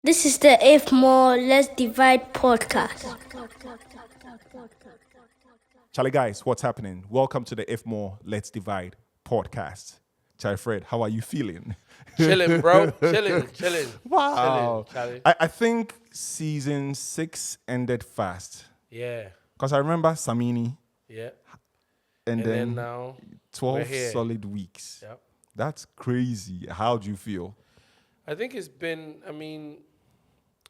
This is the If More Let's Divide podcast. Charlie guys, what's happening? Welcome to the If More Let's Divide podcast. Charlie Fred, how are you feeling? Chilling, bro. Chilling. Wow. Chilling, Charlie. I think season 6 ended fast. Yeah. Because I remember Samini Yeah. and, And then now 12 we're here. solid weeks. Yep. That's crazy. How do you feel? I think it's been,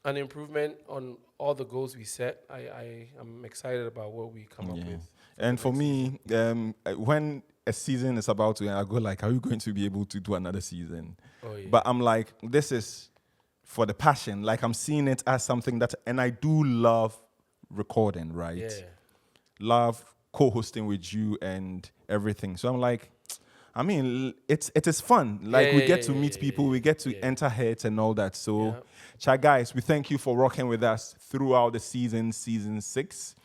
an improvement on all the goals we set. I'm excited about what we come up with. And for me, when a season is about to end, I go like, are we going to be able to do another season? Oh, yeah. But I'm like, this is for the passion. Like I'm seeing it as something that, and I do love recording, right? Yeah. Love co-hosting with you and everything. So I'm like, it is fun. Like we get to meet people, we get to enter heads and all that. So, chat guys, we thank you for rocking with us throughout the season 6.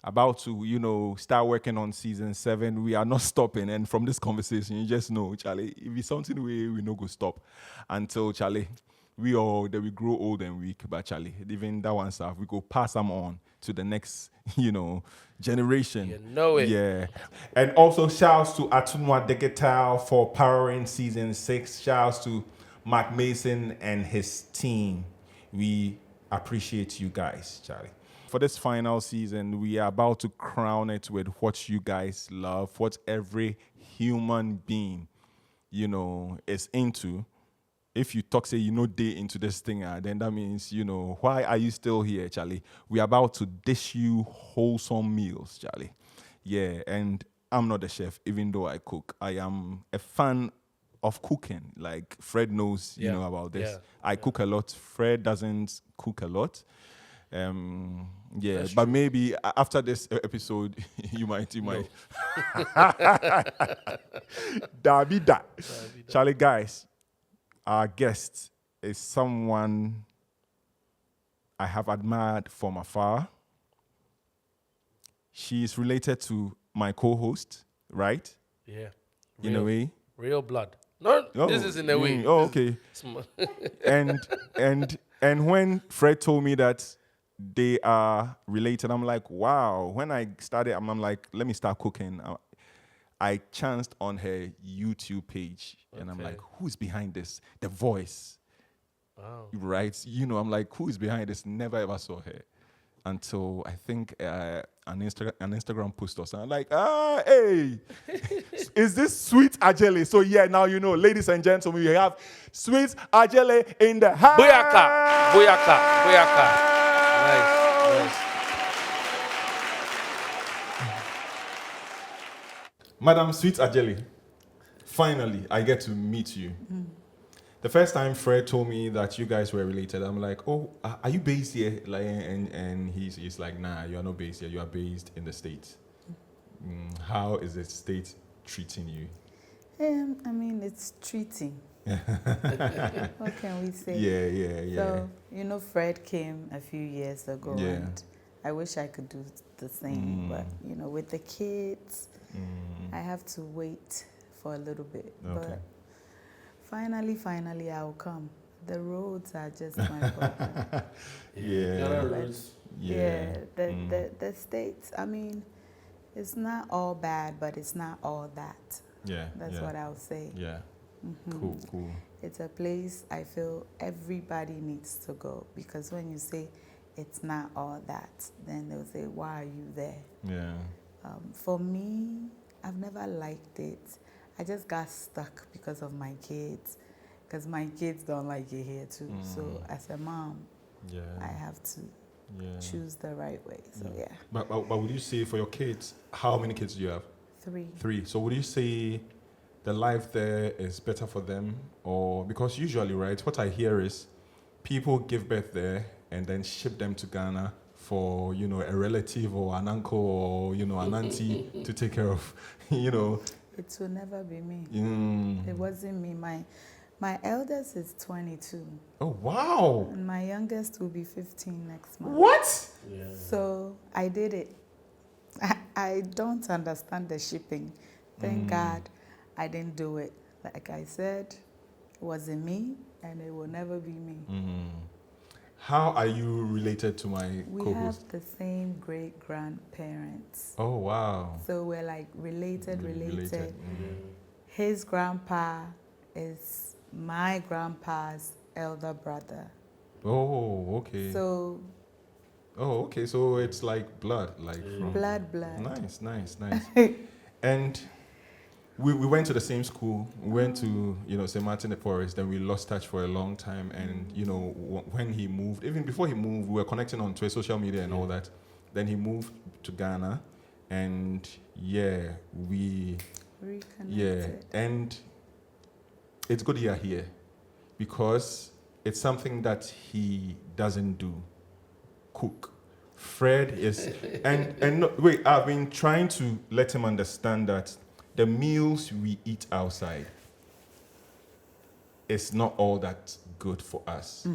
About to, start working on season 7. We are not stopping. And from this conversation, you just know, Charlie, if it's something we no go stop until Charlie, we grow old and weak. But Charlie, even that one stuff, we go pass them on to the next, generation. You know it. Yeah. And also shouts to Atunwa Digital for powering season 6. Shouts to Mark Mason and his team. We appreciate you guys, Charlie. For this final season, we are about to crown it with what you guys love, what every human being, is into. If you talk, say, day into this thing, then that means, why are you still here, Charlie? We're about to dish you wholesome meals, Charlie. Yeah, and I'm not a chef, even though I cook. I am a fan of cooking. Like, Fred knows, about this. Yeah. I cook a lot. Fred doesn't cook a lot. That's but true. maybe after this episode, you might. Davida. Charlie, guys, our guest is someone I have admired from afar. She is related to my co-host, right? Yeah. In a way. Real blood. No, Oh, this is in a way. Oh, okay. And when Fred told me that they are related, I'm like, wow. When I started, I'm like, let me start cooking. I chanced on her YouTube page, and I'm like, who's behind this? The voice. Wow. Right? I'm like, who is behind this? Never ever saw her until I think an Instagram post or something. I'm like, hey, is this sweet Adjeley? So yeah, now ladies and gentlemen, we have sweet Adjeley in the house. Booyaka. Nice. Madam Sweet Adjeley, finally, I get to meet you. The first time Fred told me that you guys were related, I'm like, oh, are you based here? Like, and he's like, nah, you are not based here. You are based in the States. How is the state treating you? It's treating. What can we say? Yeah. So, Fred came a few years ago, and I wish I could do the same. But, with the kids, I have to wait for a little bit. Okay. But finally, I'll come. The roads are just my problem. The States, it's not all bad, but it's not all that. That's what I'll say. Yeah. Cool. It's a place I feel everybody needs to go, because when you say it's not all that, then they'll say, why are you there? Yeah. For me, I've never liked it. I just got stuck because of my kids, because my kids don't like it here too. So as a mom, I have to choose the right way. So yeah. But would you say for your kids, how many kids do you have? 3. 3. So would you say the life there is better for them? Or because usually, right, what I hear is people give birth there and then ship them to Ghana for, a relative or an uncle or, an auntie to take care of, It will never be me. It wasn't me. My eldest is 22. Oh, wow. And my youngest will be 15 next month. What? Yeah. So I did it. I don't understand the shipping. Thank God I didn't do it. Like I said, it wasn't me, and it will never be me. How are you related to my We co-host? have the same great grandparents. Oh, wow. So we're like related. His grandpa is my grandpa's elder brother. Oh, okay. So So it's like blood, like from blood. Nice. And we went to the same school. We went to St. Martin de Porres. Then we lost touch for a long time. And when he moved, even before he moved, we were connecting on Twitter, social media, and all that. Then he moved to Ghana, and we reconnected. and it's good you're here because it's something that he doesn't do. Cook. Fred is and no, wait, I've been trying to let him understand that the meals we eat outside is not all that good for us.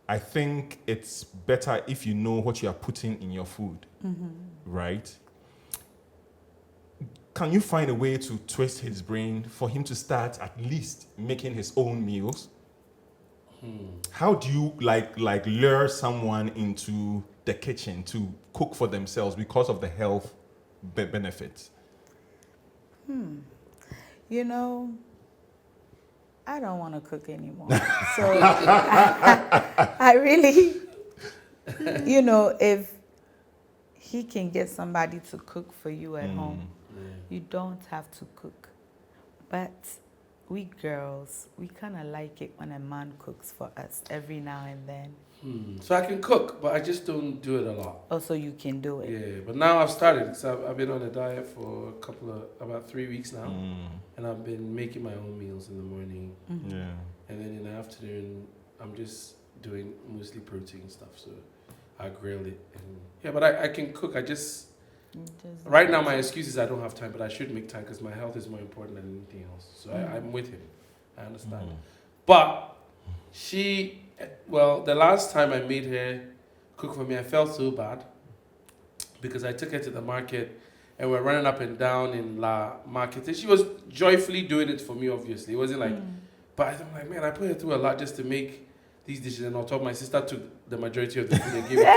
I think it's better if you know what you are putting in your food, right? Can you find a way to twist his brain for him to start at least making his own meals? How do you like lure someone into the kitchen to cook for themselves because of the health benefits? I don't want to cook anymore. So I really, if he can get somebody to cook for you at home, you don't have to cook. But we girls, we kind of like it when a man cooks for us every now and then. So I can cook, but I just don't do it a lot. Oh, so you can do it. Yeah, but now I've started. So I've been on a diet for about 3 weeks now, and I've been making my own meals in the morning. Yeah. And then in the afternoon, I'm just doing mostly protein stuff. So I grill it. But I can cook. Right now, my excuse is I don't have time, but I should make time because my health is more important than anything else. So I'm with him. I understand. But the last time I made her cook for me, I felt so bad because I took her to the market and we're running up and down in La Market. And she was joyfully doing it for me, obviously. It wasn't like, but I'm like, man, I put her through a lot just to make these dishes. And on top, my sister took the majority of the food and gave it to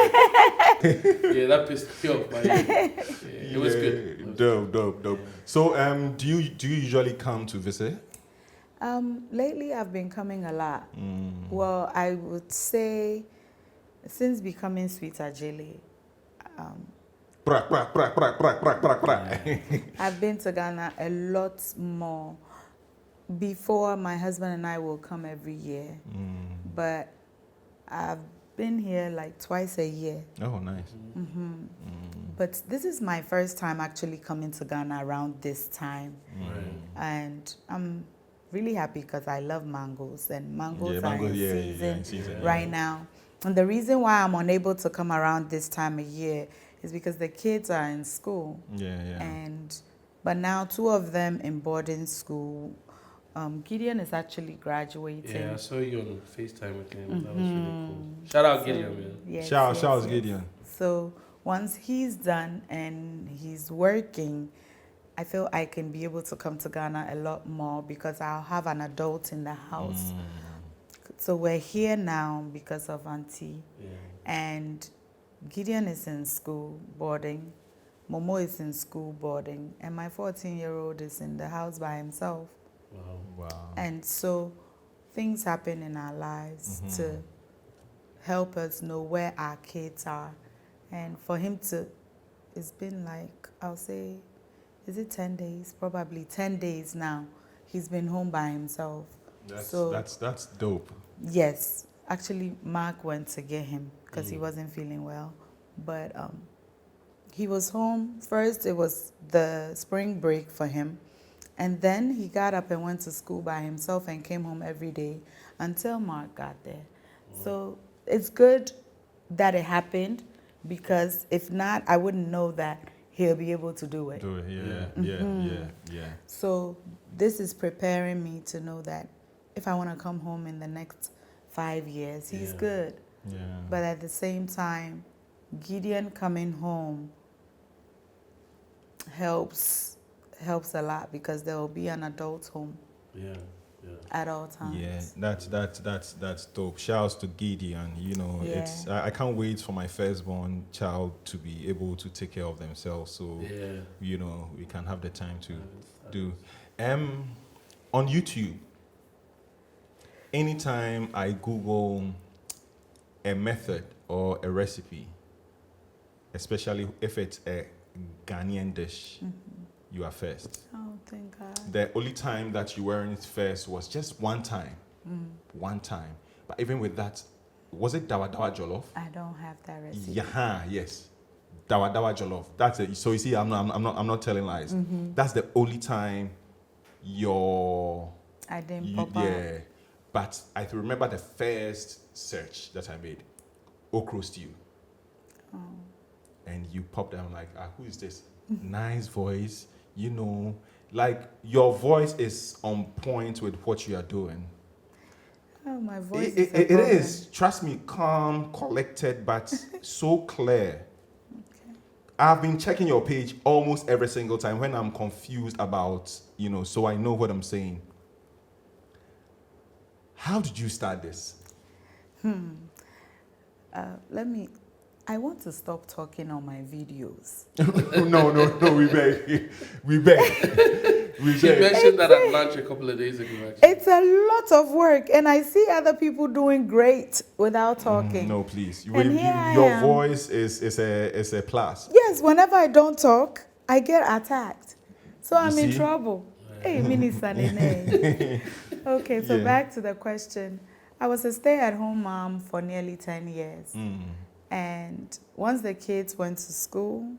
me. Yeah, that pissed me off. But it was good. Dope. So, do you usually come to visit? Lately, I've been coming a lot. Well, I would say since becoming Sweet Adjeley, I've been to Ghana a lot more. Before, my husband and I will come every year, but I've been here like twice a year. Oh, nice. But this is my first time actually coming to Ghana around this time, and I'm really happy because I love mangoes, and mangoes are in season right now. And the reason why I'm unable to come around this time of year is because the kids are in school. But now 2 of them in boarding school. Gideon is actually graduating. Yeah, I saw you on FaceTime with him. That was really cool. Shout out Gideon, man. Yes, Shout out Gideon. So once he's done and he's working, I feel I can be able to come to Ghana a lot more because I'll have an adult in the house. So we're here now because of Auntie. And Gideon is in school boarding. Momo is in school boarding. And my 14-year-old is in the house by himself. Wow. And so things happen in our lives to help us know where our kids are. And for him to, it's been like, I'll say, is it 10 days? Probably 10 days now. He's been home by himself. That's dope. Yes. Actually, Mark went to get him because he wasn't feeling well. But he was home. First, it was the spring break for him. And then he got up and went to school by himself and came home every day until Mark got there. So it's good that it happened because if not, I wouldn't know that he'll be able to do it. Yeah. So this is preparing me to know that if I want to come home in the next 5 years, he's good. Yeah. But at the same time, Gideon coming home helps a lot because there will be an adult home. at all times. Yeah, that's dope. Shouts to Gideon. You know, it's I can't wait for my firstborn child to be able to take care of themselves. So you know, we can have the time to do. On YouTube, anytime I Google a method or a recipe, especially if it's a Ghanaian dish, you are first. Oh, thank God. The only time that you weren't first was just one time. One time. But even with that, was it dawa dawa jollof? I don't have that recipe. Yeah, yes. Dawa dawa jollof. That's it. So you see, I'm not telling lies. That's the only time I didn't pop up. But I remember the first search that I made, okra stew. Oh. And you popped down like, who is this? Nice voice, you know, like your voice is on point with what you are doing. Oh, my voice It is, trust me, calm, collected, but so clear. Okay. I've been checking your page almost every single time when I'm confused about, you know, so I know what I'm saying. How did you start this? I want to stop talking on my videos. No, we beg. We beg. She mentioned that at lunch a couple of days ago, actually. It's a lot of work, and I see other people doing great without talking. No, please. And Your voice is a plus. Yes, whenever I don't talk, I get attacked. So I'm in trouble. Hey, Minister Nene. Okay, so back to the question. I was a stay-at-home mom for nearly 10 years. And once the kids went to school,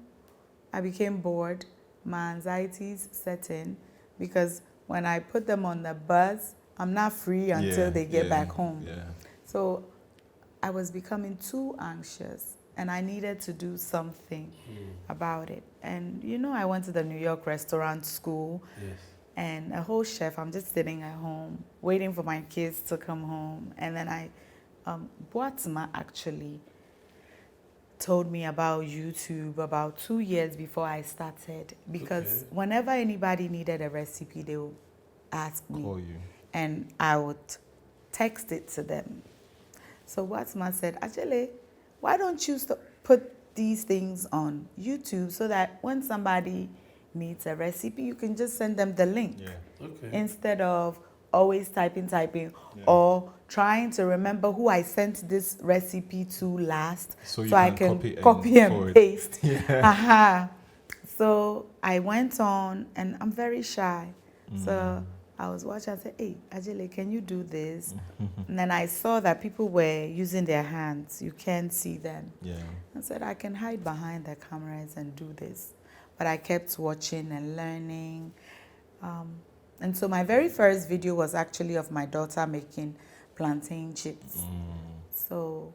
I became bored. My anxieties set in because when I put them on the bus, I'm not free until they get back home. Yeah. So I was becoming too anxious and I needed to do something about it. And you know, I went to the New York restaurant school and a whole chef, I'm just sitting at home waiting for my kids to come home. And then Boatsma actually told me about YouTube about 2 years before I started because whenever anybody needed a recipe, they would ask me. Call you. And I would text it to them. So Boatsma said, Adjeley, why don't you put these things on YouTube so that when somebody needs a recipe, you can just send them the link instead of always typing or trying to remember who I sent this recipe to last so I can copy and paste. So I went on and I'm very shy. So I was watching, I said, hey, Adjeley, can you do this? And then I saw that people were using their hands. You can't see them. I said, I can hide behind the cameras and do this. But I kept watching and learning. And so my very first video was actually of my daughter making plantain chips. So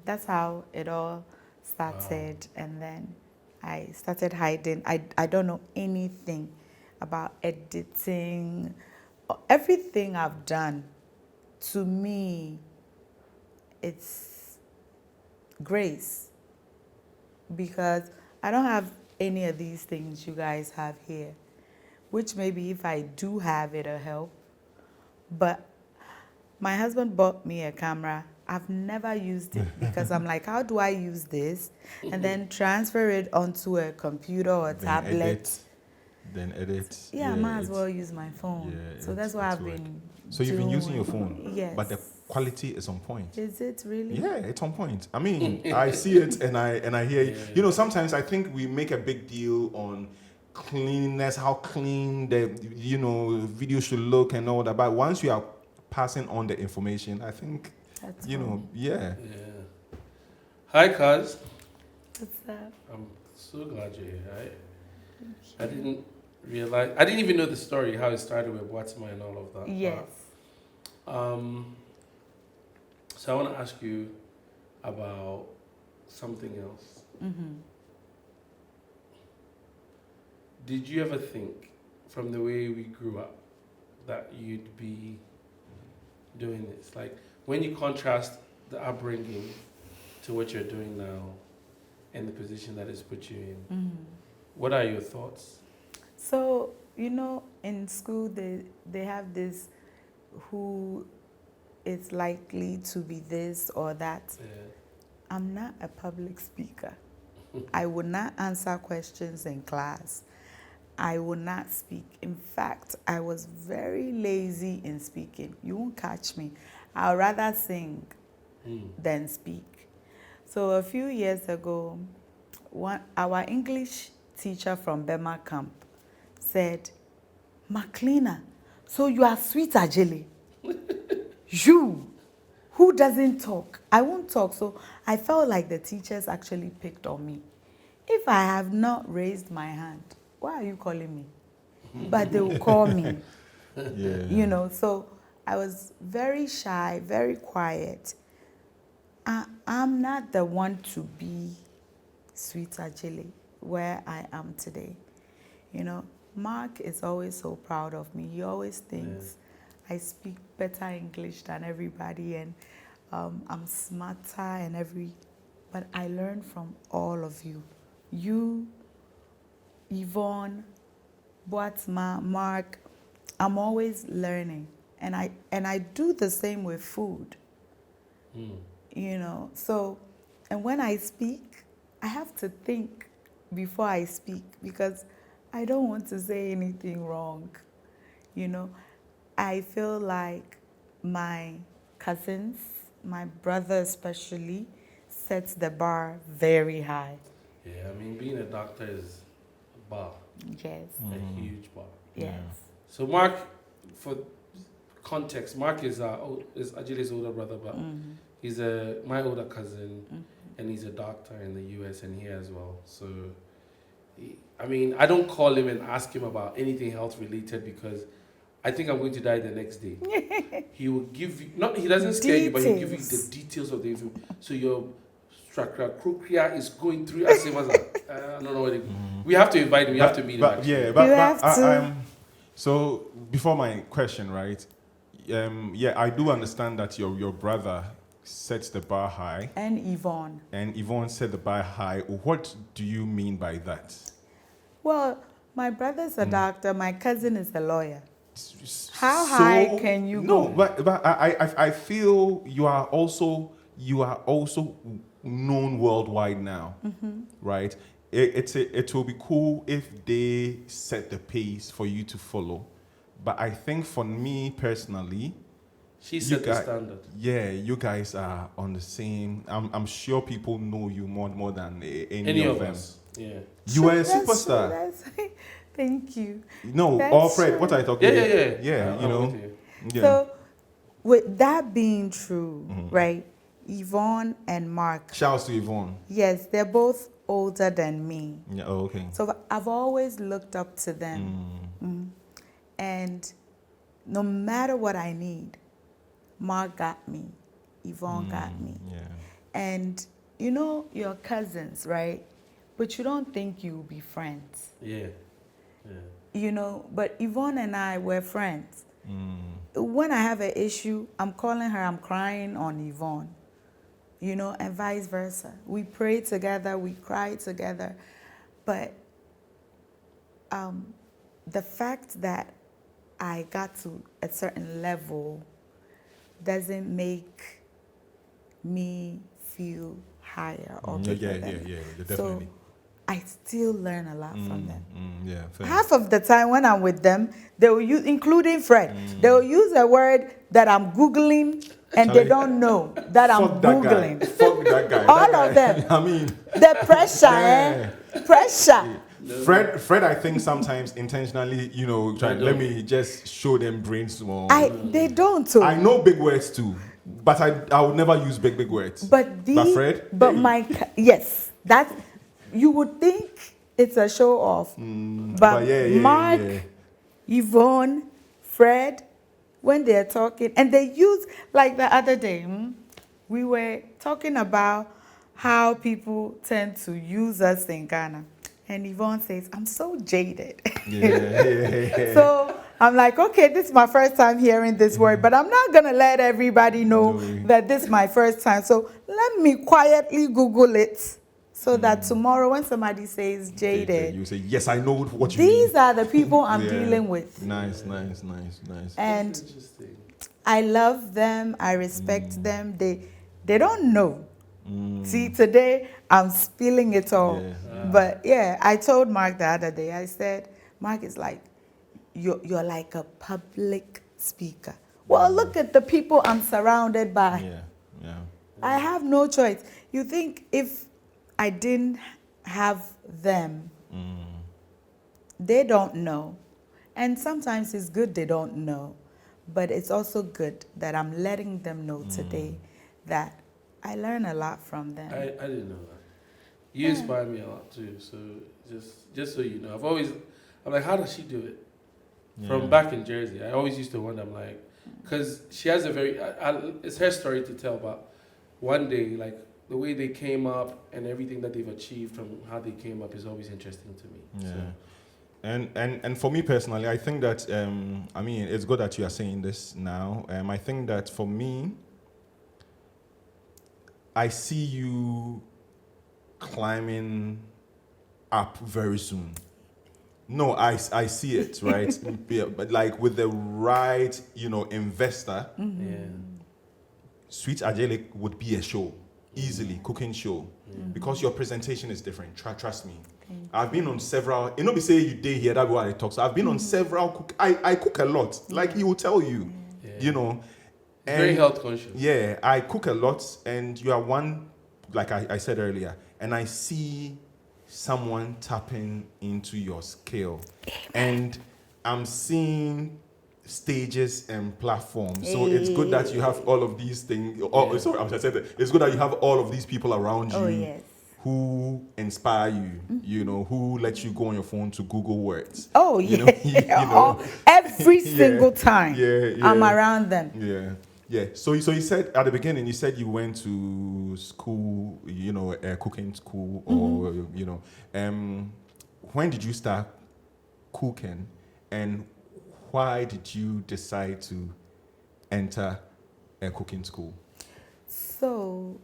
that's how it all started. And then I started hiding. I don't know anything about editing. Everything I've done, to me, it's grace. Because I don't have any of these things you guys have here. Which maybe if I do have it, it'll help. But my husband bought me a camera. I've never used it because I'm like, how do I use this? And then transfer it onto a computer or a tablet. Then edit. Yeah, I might as well use my phone. So that's why I've been So you've been using your phone? Yes. But the quality is on point. Is it really? Yeah, it's on point. I mean, I see it and I hear it. You know, sometimes I think we make a big deal on cleanliness, how clean the video should look and all that. But once you are passing on the information, I think that's Hi, Kaz. What's up? I'm so glad you're here. I didn't realize. I didn't even know the story how it started with Boatsma and all of that. Yes. So I want to ask you about something else. Did you ever think, from the way we grew up, that you'd be doing this? Like, when you contrast the upbringing to what you're doing now and the position that it's put you in, what are your thoughts? So, you know, in school, they have this who is likely to be this or that. Yeah. I'm not a public speaker. I would not answer questions in class. I would not speak. In fact, I was very lazy in speaking. You won't catch me. I'd rather sing than speak. So a few years ago, our English teacher from Bema Camp said, "Macleana, so you are sweet Adjeley. You, who doesn't talk?" I won't talk. So I felt like the teachers actually picked on me. If I have not raised my hand, why are you calling me? But they will call me. Yeah. You know, so I was very shy, very quiet. I'm not the one to be sweet Adjeley where I am today. You know, Mark is always so proud of me. He always thinks I speak better English than everybody, and I'm smarter but I learn from all of you. You, Yvonne, Boatsma, Mark, I'm always learning. And I do the same with food. You know, so, and when I speak, I have to think before I speak because I don't want to say anything wrong. You know, I feel like my cousins, my brother especially, sets the bar very high. Yeah, I mean, being a doctor is a bar. Yes. A huge bar. Yes. So Mark, for context, Mark is Adjeley's older brother, but he's my older cousin, and he's a doctor in the US and here as well. So, I mean, I don't call him and ask him about anything health related because I think I'm going to die the next day. He will give you, he doesn't scare you, but he'll give you the details of the information. So your Krokria is going through. I say, what's that? I don't know what we have to invite him. We have to meet him. So before my question, right? I do understand that your brother sets the bar high. And Yvonne. And Yvonne set the bar high. What do you mean by that? Well, my brother's a doctor. My cousin is a lawyer. How high can you go? No, but I feel you are also known worldwide now, right? It will be cool if they set the pace for you to follow, but I think for me personally, she set the standard. Yeah, you guys are on the same. I'm sure people know you more than any of them. Us. Yeah, you are a superstar. Thank you. No, Alfred, what are you talking about? Yeah, you know. Yeah. So, with that being true, right? Yvonne and Mark. Shouts to Yvonne. Yes, they're both older than me. Yeah. Oh, okay. So I've always looked up to them, and no matter what I need, Mark got me, Yvonne got me. Yeah. And you know your cousins, right? But you don't think you'll be friends. Yeah. You know, but Yvonne and I were friends. When I have an issue, I'm calling her, I'm crying on Yvonne. You know, and vice versa. We pray together, we cry together. But the fact that I got to a certain level doesn't make me feel higher or bigger than them. Yeah, definitely. So I still learn a lot from them. Yeah, fair. Half of the time when I'm with them, they will use, including Fred, they will use a word that I'm Googling and they don't know that I'm Googling. Fuck that guy. All of them. I mean, the pressure, Pressure. Fred, I think sometimes intentionally, you know, let me just show them brain small. They don't. So. I know big words too, but I would never use big words. But Fred? Yes, that you would think it's a show off. But Mark, Yvonne, Fred, when they're talking, and they use, like the other day, we were talking about how people tend to use us in Ghana. And Yvonne says, I'm so jaded. So I'm like, okay, this is my first time hearing this word, but I'm not going to let everybody know that this is my first time. So let me quietly Google it so that tomorrow when somebody says jaded, you say, yes, I know what you mean. These are the people I'm dealing with. Nice. And I love them. I respect them. They don't know. See, today I'm spilling it all. Yeah. But yeah, I told Mark the other day, I said, Mark is like, you're like a public speaker. Well, look at the people I'm surrounded by. Yeah. Yeah. I have no choice. You think if I didn't have them, they don't know. And sometimes it's good they don't know. But it's also good that I'm letting them know today that I learn a lot from them. I didn't know that. You inspire me a lot too. So just so you know, I'm like, how does she do it? From back in Jersey, I always used to wonder. I'm like, because she has a very, it's her story to tell. But one day, like the way they came up and everything that they've achieved from how they came up is always interesting to me. Yeah. So. And for me personally, I think that I mean, it's good that you are saying this now. I think that for me, I see you climbing up very soon. No, I see it, right? Yeah, but like with the right, investor, Sweet Adjeley would be a show, easily, cooking show, because your presentation is different. Trust me. I've been on several, be say you day here, that's what I talk. So I've been on several, I cook a lot, like he will tell you, And very health conscious. Yeah, I cook a lot, and you are one, like I said earlier, and I see someone tapping into your skill. And I'm seeing stages and platforms. So it's good that you have all of these things. Sorry, I said that. It's good that you have all of these people around you who inspire you, who let you go on your phone to Google words. Oh, yeah. Every single time I'm around them. Yeah. Yeah. So you said at the beginning, you said you went to school, cooking school, or when did you start cooking, and why did you decide to enter a cooking school? So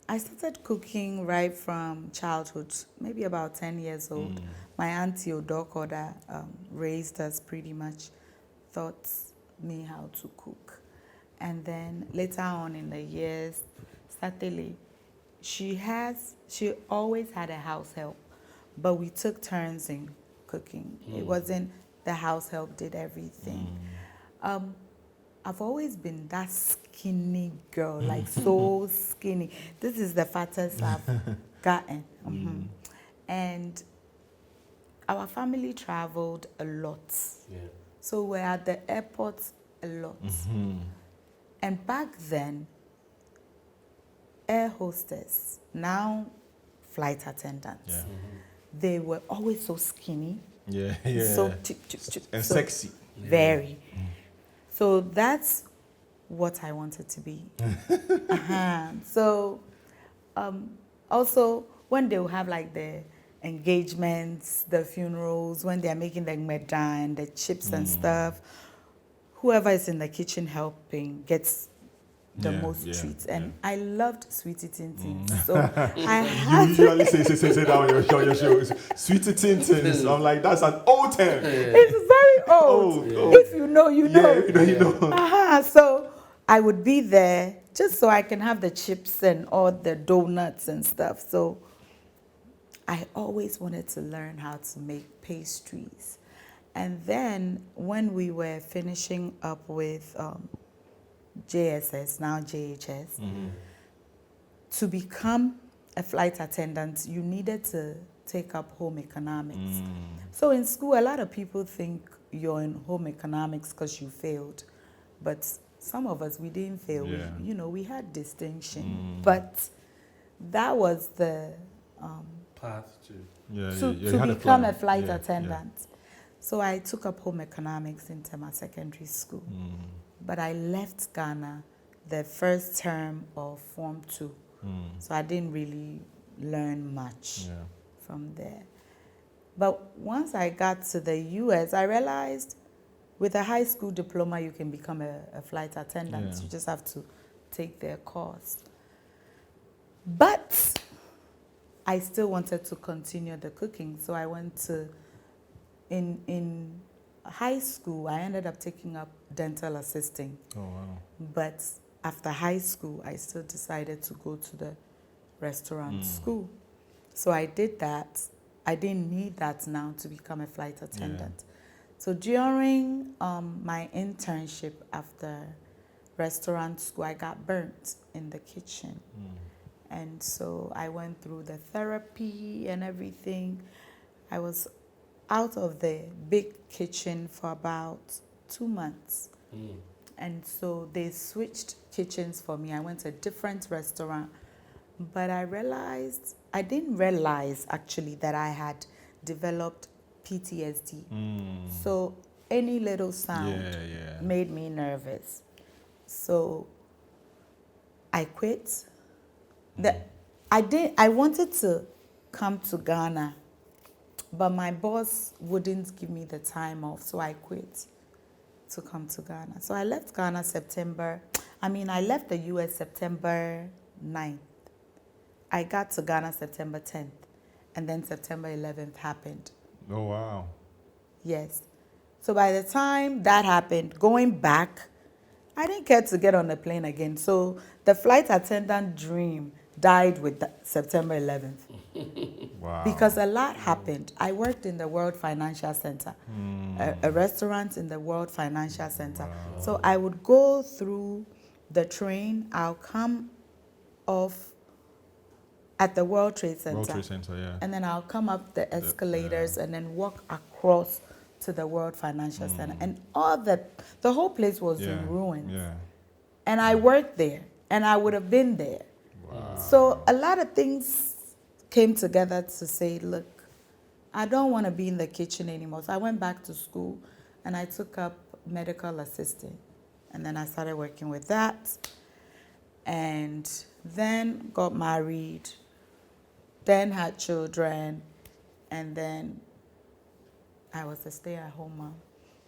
I started cooking right from childhood, maybe about 10 years old. My auntie Odokoda raised us pretty much, taught me how to cook. And then later on in the years, Adjeley, she always had a house help, but we took turns in cooking. It wasn't the house help did everything. I've always been that skinny girl, like so skinny. This is the fattest I've gotten. And our family traveled a lot. Yeah. So we're at the airport a lot. And back then, air hostess, now flight attendants, they were always so skinny. Yeah. So and sexy. Very. So that's what I wanted to be. So also when they will have like the engagements, the funerals, when they're making the medan and the chips and stuff, whoever is in the kitchen helping gets the most treats. And I loved sweetie tintins. So I had You usually say that on your show. Sweetie tintins. I'm like, that's an old term. It's very old. If you know, you know. Yeah, you know. So I would be there just so I can have the chips and all the donuts and stuff. So I always wanted to learn how to make pastries. And then when we were finishing up with JSS, now JHS, to become a flight attendant, you needed to take up home economics. So in school, a lot of people think you're in home economics because you failed. But some of us, we didn't fail. Yeah. We had distinction. But that was the path to become a flight attendant. Yeah. So I took up home economics into my secondary school. But I left Ghana the first term of Form 2. So I didn't really learn much from there. But once I got to the US, I realized with a high school diploma, you can become a flight attendant. Yeah. You just have to take their course. But I still wanted to continue the cooking. So I went to, in high school, I ended up taking up dental assisting. Oh, wow. But after high school, I still decided to go to the restaurant school. So I did that. I didn't need that now to become a flight attendant. So during my internship after restaurant school, I got burnt in the kitchen. And so I went through the therapy and everything. I was out of the big kitchen for about 2 months. And so they switched kitchens for me. I went to a different restaurant. But I didn't realize actually that I had developed PTSD. So any little sound made me nervous. So I quit. I wanted to come to Ghana, but my boss wouldn't give me the time off, so I quit to come to Ghana. So I left Ghana I left the US September 9th. I got to Ghana September 10th, and then September 11th happened. Oh, wow. Yes. So by the time that happened, going back, I didn't care to get on the plane again. So the flight attendant dream died with September 11th. Wow. Because a lot happened. I worked in the World Financial Center, a restaurant in the World Financial Center. Wow. So I would go through the train. I'll come off at the World Trade Center. World Trade Center, yeah. And then I'll come up the escalators and then walk across to the World Financial Center. And the whole place was in ruins. Yeah. And I worked there, and I would have been there. Wow. So a lot of things came together to say, look, I don't want to be in the kitchen anymore. So I went back to school, and I took up medical assisting. And then I started working with that. And then got married, then had children, and then I was a stay-at-home mom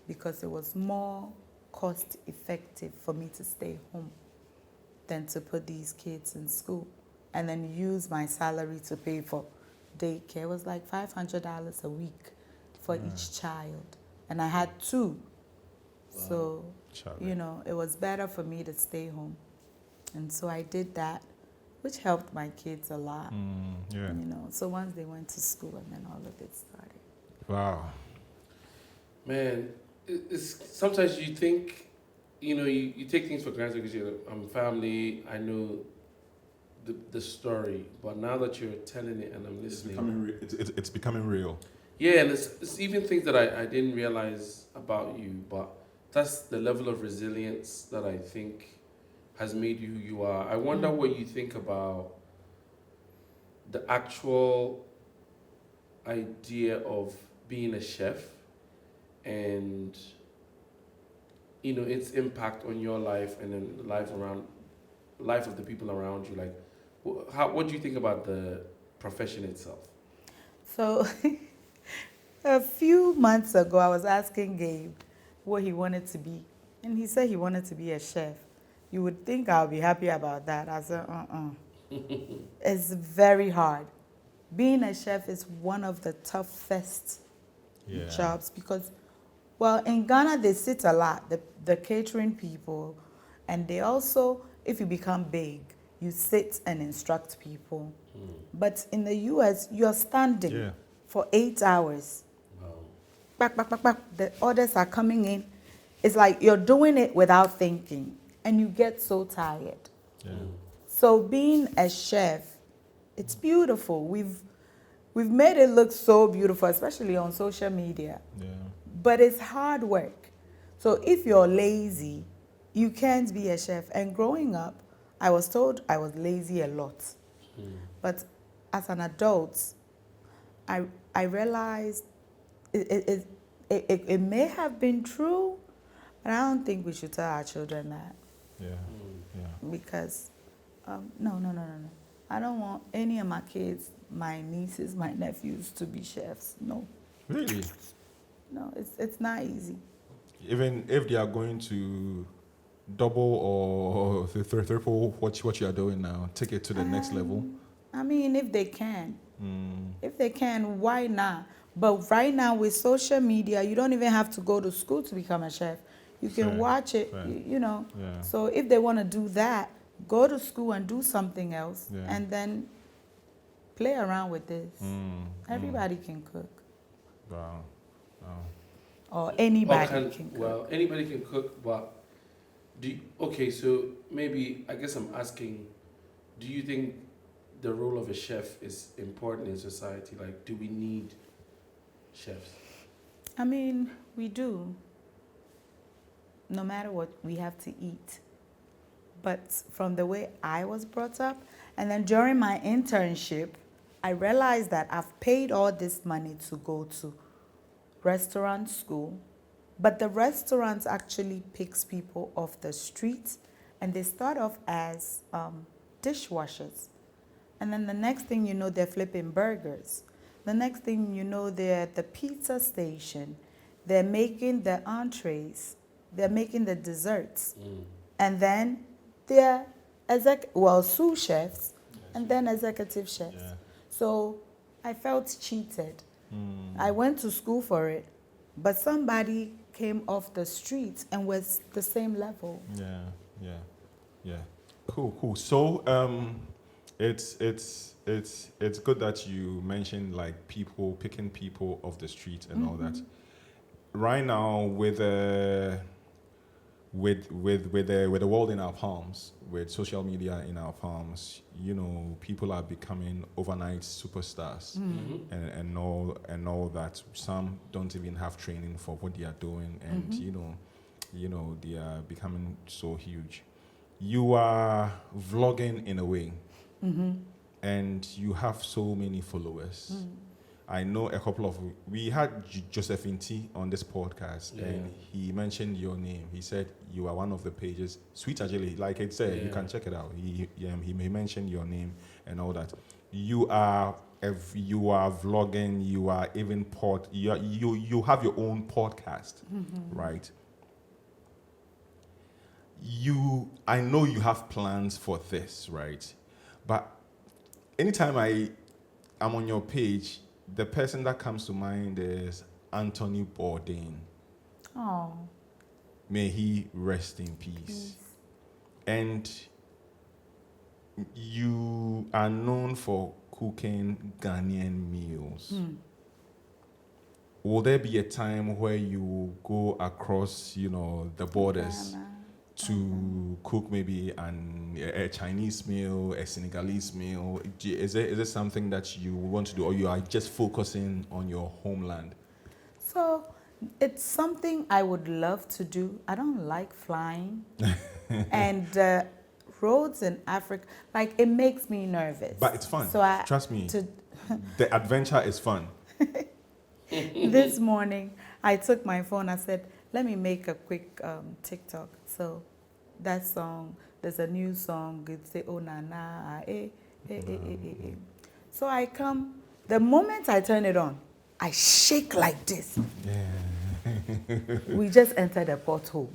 because it was more cost-effective for me to stay home than to put these kids in school and then use my salary to pay for daycare. It was like $500 a week for each child, and I had 2. Wow. So, it was better for me to stay home. And so I did that, which helped my kids a lot. So once they went to school, and then all of it started. Wow. Man, sometimes you think, you take things for granted because I'm family, I know the story. But now that you're telling it and I'm listening. It's becoming real. Yeah, and it's even things that I didn't realize about you, but that's the level of resilience that I think has made you who you are. I wonder what you think about the actual idea of being a chef and its impact on your life and then the life of the people around you. Like, what do you think about the profession itself? So a few months ago, I was asking Gabe what he wanted to be, and he said he wanted to be a chef. You would think I'll be happy about that. I said, It's very hard. Being a chef is one of the toughest jobs because, in Ghana, they sit a lot, the catering people, and they also, if you become big, you sit and instruct people. But in the US, you're standing for 8 hours. Wow. Back, back, back, back. The orders are coming in. It's like you're doing it without thinking. And you get so tired. Yeah. So being a chef, it's beautiful. We've made it look so beautiful, especially on social media. Yeah. But it's hard work. So if you're lazy, you can't be a chef. And growing up, I was told I was lazy a lot. But as an adult, I realized it may have been true, but I don't think we should tell our children that. Because, no. I don't want any of my kids, my nieces, my nephews to be chefs. No. Really? No, it's not easy. Even if they are going to double or triple what you are doing now, take it to the next level? I mean, if they can. If they can, why not? But right now with social media, you don't even have to go to school to become a chef. You can Fair, watch it, fair. you know. Yeah. So if they want to do that, go to school and do something else, Yeah. and then play around with this. Mm, Everybody can cook, wow. Wow. or Or anybody can, can cook. well, anybody can cook, but okay, so maybe, I guess I'm asking, do you think the role of a chef is important in society? Like, do we need chefs? I mean, we do. No matter what, we have to eat. But from the way I was brought up, and then during my internship, I realized that I've paid all this money to go to restaurant school, but the restaurants actually picks people off the streets, and they start off as dishwashers. And then the next thing you know, they're flipping burgers. The next thing you know, they're at the pizza station. They're making the entrees. They're making the desserts. And then they're sous chefs, and then executive chefs. Yeah. So I felt cheated. I went to school for it, but somebody came off the street and was the same level. Yeah. Cool. So it's good that you mentioned like picking people off the street and all that. Right now with the world in our palms, with social media in our palms, you know, people are becoming overnight superstars, and all that. Some don't even have training for what they are doing, and you know they are becoming so huge. You are vlogging in a way, and you have so many followers. I know a couple of, we had Josephine T on this podcast, and he mentioned your name. He said you are one of the pages, Sweet Adjeley, like it said, you can check it out. He may mention your name and all that. You are vlogging, you are even you have your own podcast, right? I know you have plans for this, right? But anytime I'm on your page, the person that comes to mind is Anthony Bourdain. Oh. May he rest in peace. And you are known for cooking Ghanaian meals. Will there be a time where you go across, you know, the borders Ghana. to cook maybe a Chinese meal, a Senegalese meal? Is there something that you want to do, or you are just focusing on your homeland? So it's something I would love to do. I don't like flying. And roads in Africa, like, it makes me nervous. But it's fun. So Trust me. The adventure is fun. This morning, I took my phone. I said, let me make a quick TikTok. So that song, there's a new song. It's say, oh, na, na, eh, eh, eh, eh, eh, eh. So I come, the moment I turn it on, I shake like this. We just entered a pothole.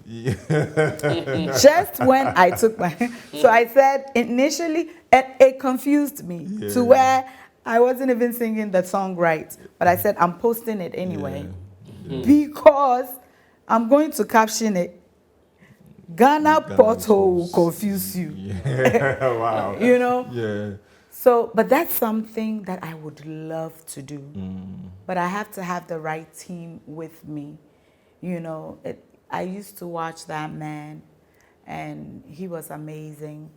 Just when I took my, so I said initially, and it confused me to where I wasn't even singing the song right. But I said, I'm posting it anyway because I'm going to caption it. Ghana pothole will confuse you. Wow. You know? Yeah. So, but that's something that I would love to do. But I have to have the right team with me. You know, I used to watch that man, and he was amazing.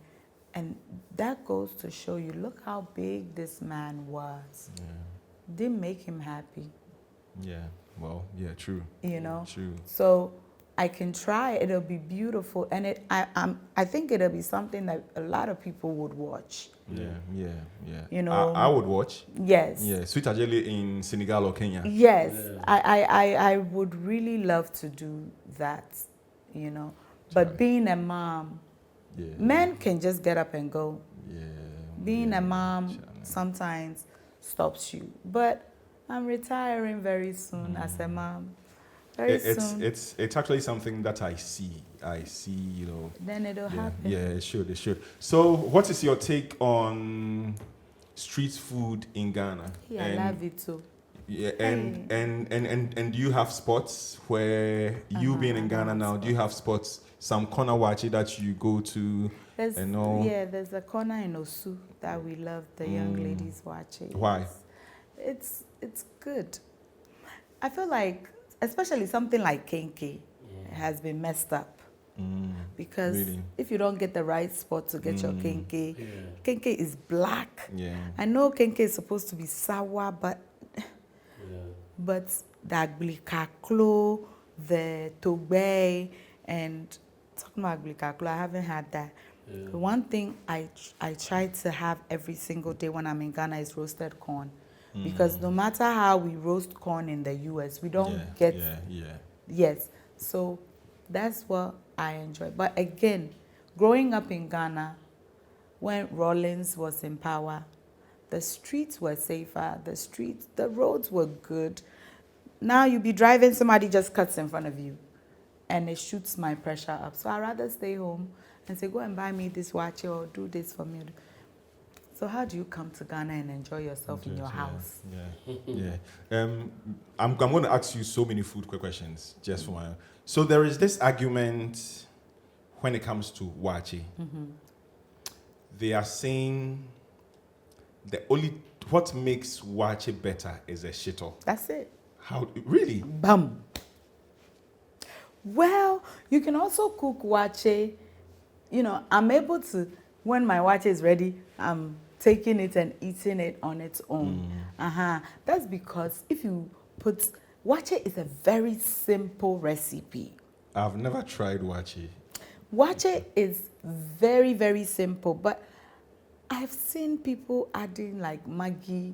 And that goes to show you, look how big this man was. Didn't make him happy. Yeah. Well, yeah, true. You know? True. So I can try. It'll be beautiful. And I think it'll be something that a lot of people would watch. Yeah. You know, I would watch. Yes. Yeah, Sweet Adjeley in Senegal or Kenya. Yes. I would really love to do that, you know. But being a mom, men can just get up and go. Being a mom sometimes stops you. But I'm retiring very soon as a mom. Very soon. It's actually something that I see, you know. Then it'll happen. Yeah, it should. So what is your take on street food in Ghana? Yeah, I love it too. Yeah, and do you have spots where you being in Ghana now? Do you have spots, some corner watchy that you go to? There's a corner in Osu that we love the young ladies watching. Why? It's good. I feel like, especially something like Kenke has been messed up. Because Really? if you don't get the right spot to get your Kenke, Kenke is black. Yeah. I know Kenke is supposed to be sour, but the Aglikaklo, the Togbe, and talking about Aglikaklo, I haven't had that. The one thing I try to have every single day when I'm in Ghana is roasted corn. Because no matter how we roast corn in the US, we don't get... Yes. So that's what I enjoy. But again, growing up in Ghana, when Rawlings was in power, the streets were safer, the roads were good. Now you be driving, somebody just cuts in front of you, and it shoots my pressure up. So I'd rather stay home and say, go and buy me this watch or do this for me. So how do you come to Ghana and enjoy yourself in your house? I'm going to ask you so many food questions just for my... So there is this argument when it comes to wachi. They are saying what makes wachi better is a shito. That's it. How, really? Bam. Well, you can also cook wache. You know, I'm able to, when my wache is ready, I'm taking it and eating it on its own. That's because if you put, wache is a very simple recipe. I've never tried wache. Wache is very, very simple, but I've seen people adding like Maggi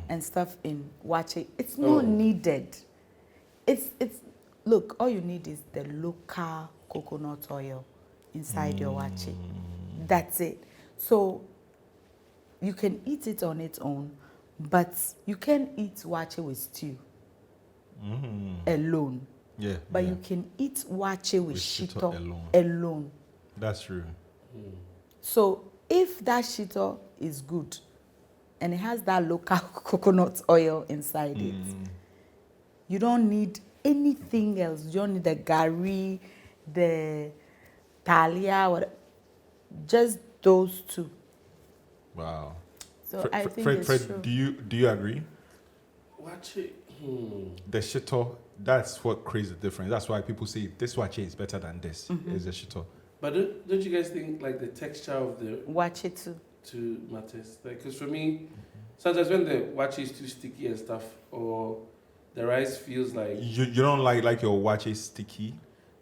and stuff in wache. It's not needed. It's look, all you need is the local coconut oil inside your wache. That's it. So you can eat it on its own, but you can eat wache with stew alone. But you can eat wache with shito alone. That's true. So if that shito is good and it has that local coconut oil inside it, you don't need anything else. You don't need the gari, the talia, whatever. Just those two. Wow. So I think Fred, it's true. do you agree? Wache. The shito, that's what creates the difference. That's why people say this wache is better than this. Is the shito. But don't you guys think like the texture of the wache too matters? Like, because for me, sometimes when the wache is too sticky and stuff, or the rice feels like you don't like your wache sticky.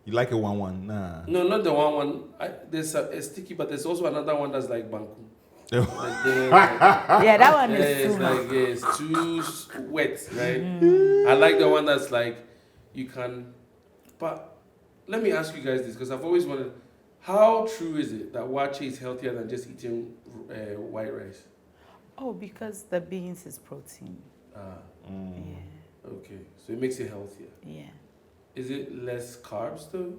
You like a one? Nah. No, not the one. There's a sticky, but there's also another one that's like banku. Yeah, that one is too it's too wet, right? I like the one that's like you can. But let me ask you guys this, because I've always wondered, how true is it that wache is healthier than just eating white rice? Oh, because the beans is protein. Yeah. Okay, so it makes it healthier. Yeah. Is it less carbs though?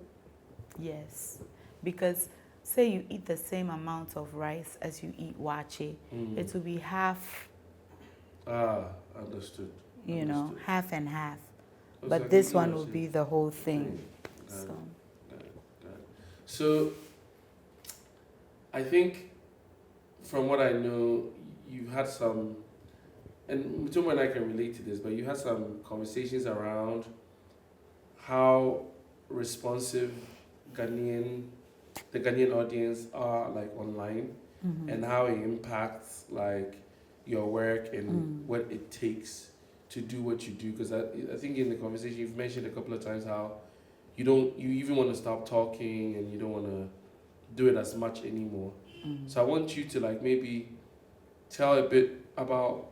Yes, because say you eat the same amount of rice as you eat wache, it will be half. Understood. You know, half and half. Oh, but so this one will be the whole thing. So I think from what I know, you had some, and Mutumo and I can relate to this, but you had some conversations around how responsive the Ghanaian audience are like online, and how it impacts like your work and what it takes to do what you do. Because I think in the conversation you've mentioned a couple of times how you even want to stop talking and you don't want to do it as much anymore. So I want you to like maybe tell a bit about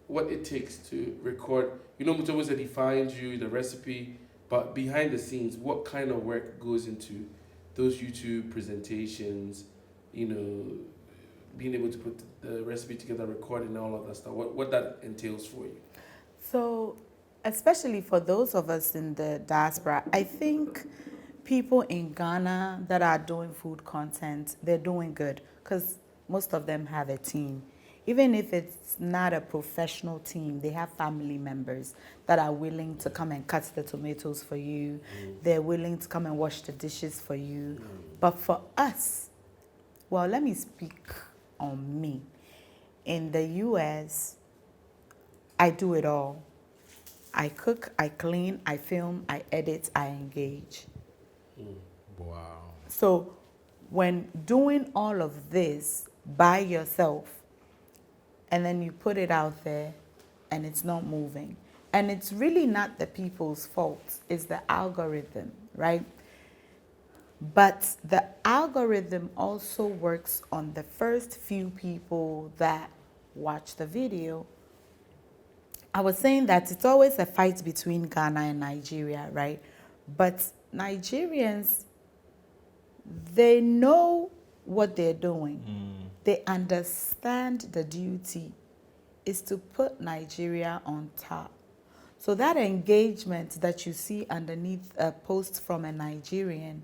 what it takes to record. You know, Mutomo said he finds you the recipe, but behind the scenes, what kind of work goes into those YouTube presentations, you know, being able to put the recipe together, recording all of that stuff, what that entails for you? So, especially for those of us in the diaspora, I think people in Ghana that are doing food content, they're doing good because most of them have a team. Even if it's not a professional team, they have family members that are willing to come and cut the tomatoes for you. They're willing to come and wash the dishes for you. But for us, well, let me speak on me. In the US, I do it all. I cook, I clean, I film, I edit, I engage. Wow. So when doing all of this by yourself, and then you put it out there and it's not moving, and it's really not the people's fault, it's the algorithm, right? But the algorithm also works on the first few people that watch the video. I was saying that it's always a fight between Ghana and Nigeria, right? But Nigerians, they know what they're doing. They understand the duty is to put Nigeria on top. So that engagement that you see underneath a post from a Nigerian,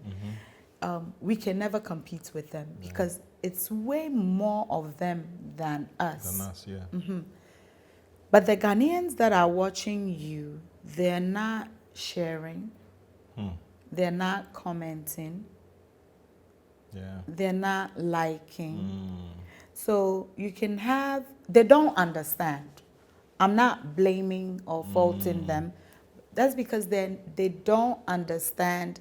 we can never compete with them because it's way more of them than us. Than us, yeah. But the Ghanaians that are watching you, they're not sharing, they're not commenting, they're not liking. So you can have, they don't understand. I'm not blaming or faulting them. That's because they don't understand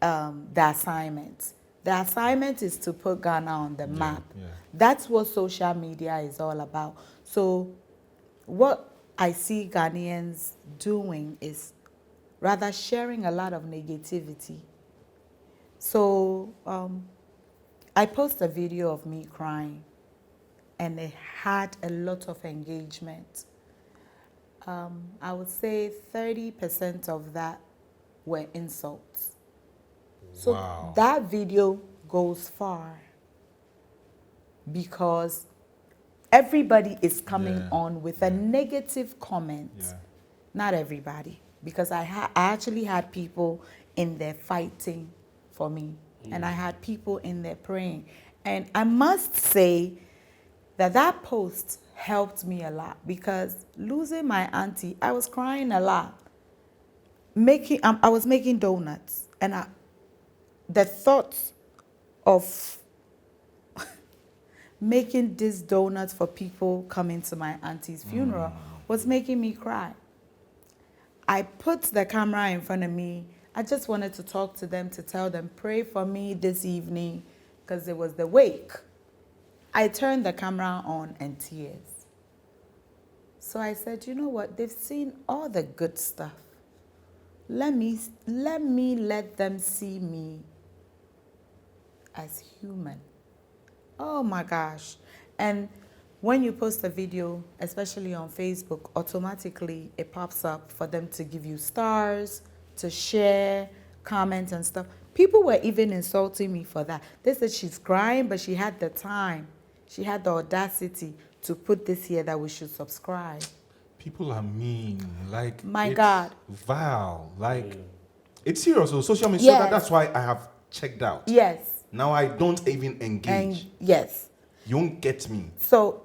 the assignment. The assignment is to put Ghana on the map. That's what social media is all about. So what I see Ghanaians doing is rather sharing a lot of negativity. So I posted a video of me crying, and it had a lot of engagement. I would say 30% of that were insults. So that video goes far because everybody is coming on with a negative comment. Not everybody, because I actually had people in there fighting for me, and I had people in there praying. And I must say that post helped me a lot, because losing my auntie, I was crying a lot. I was making donuts, and the thought of making these donuts for people coming to my auntie's funeral was making me cry. I put the camera in front of me. I just wanted to talk to them, to tell them, pray for me this evening, because it was the wake. I turned the camera on and tears. So I said, you know what? They've seen all the good stuff. Let let them see me as human. Oh my gosh. And when you post a video, especially on Facebook, automatically it pops up for them to give you stars, to share, comment and stuff. People were even insulting me for that. They said she's crying, but she had the time. She had the audacity to put this here that we should subscribe. People are mean. Like, my God. Vile. Like, it's serious. So social media, so that's why I have checked out. Yes. Now I don't even engage. Yes. You won't get me. So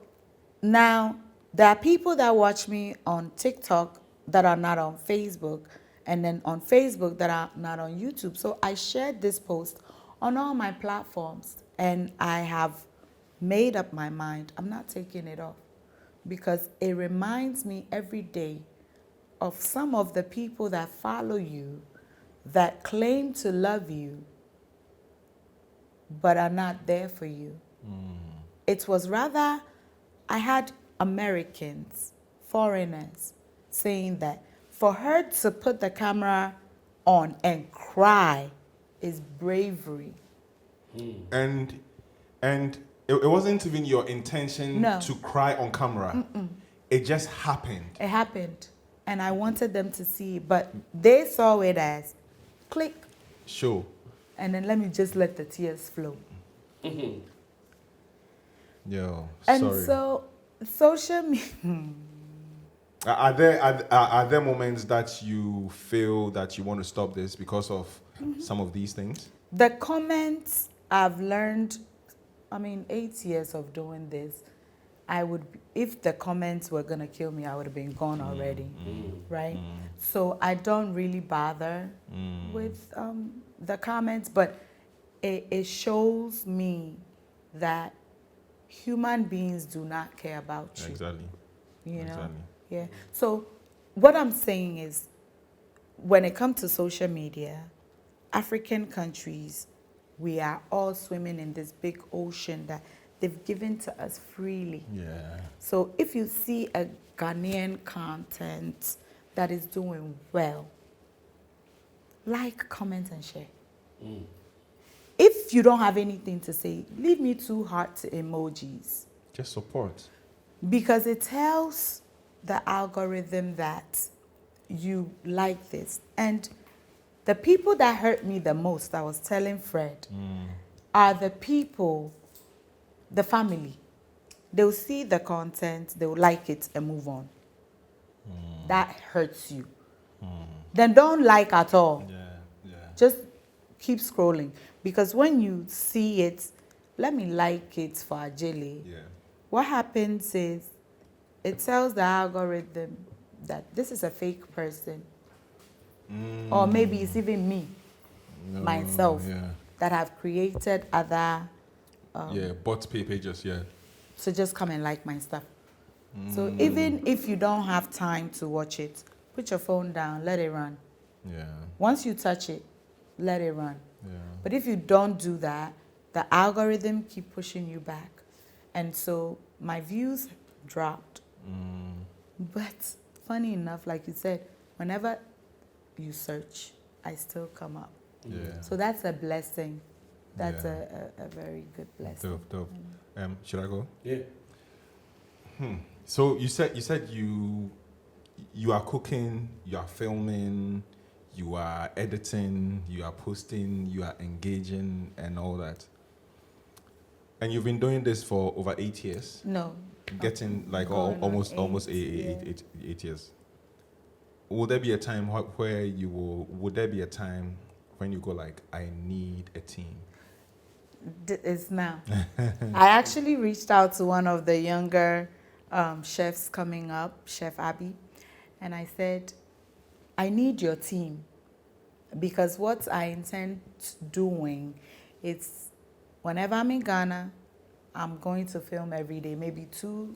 now there are people that watch me on TikTok that are not on Facebook, and then on Facebook that are not on YouTube. So I shared this post on all my platforms, and I have made up my mind. I'm not taking it off, because it reminds me every day of some of the people that follow you, that claim to love you, but are not there for you. It was rather, I had Americans, foreigners, saying that for her to put the camera on and cry is bravery. And it wasn't even your intention to cry on camera. It just happened. It happened. And I wanted them to see, but they saw it as click. Show. And then let me just let the tears flow. Yo, and sorry. So social media. Are there moments that you feel that you want to stop this because of some of these things? The comments I've learned, 8 years of doing this, if the comments were gonna kill me, I would have been gone already, right? So I don't really bother with the comments, but it shows me that human beings do not care about you. Exactly. You know? Exactly. Yeah. So what I'm saying is, when it comes to social media, African countries, we are all swimming in this big ocean that they've given to us freely. Yeah. So if you see a Ghanaian content that is doing well, like, comment, and share. If you don't have anything to say, leave me 2 heart emojis. Just support. Because it tells the algorithm that you like this. And the people that hurt me the most, I was telling Fred, are the people, the family. They'll see the content, they'll like it and move on. That hurts you. Then don't like at all. Just keep scrolling. Because when you see it, let me like it for Adjeley. What happens is, it tells the algorithm that this is a fake person. Or maybe it's even me, myself, that have created other... bot pages, So just come and like my stuff. So even if you don't have time to watch it, put your phone down, let it run. Once you touch it, let it run. But if you don't do that, the algorithm keep pushing you back. And so my views dropped. But funny enough, like you said, whenever you search, I still come up. So that's a blessing. That's a very good blessing. Dope. Should I go? Yeah. So you said you are cooking, you are filming, you are editing, you are posting, you are engaging, and all that. And you've been doing this for over 8 years. No. Getting like Going on almost eight, 8 years. Will there be a time where you will? Would there be a time when you go like, I need a team? It's now. I actually reached out to one of the younger chefs coming up, Chef Abby, and I said, I need your team, because what I intend doing is, whenever I'm in Ghana, I'm going to film every day, maybe 2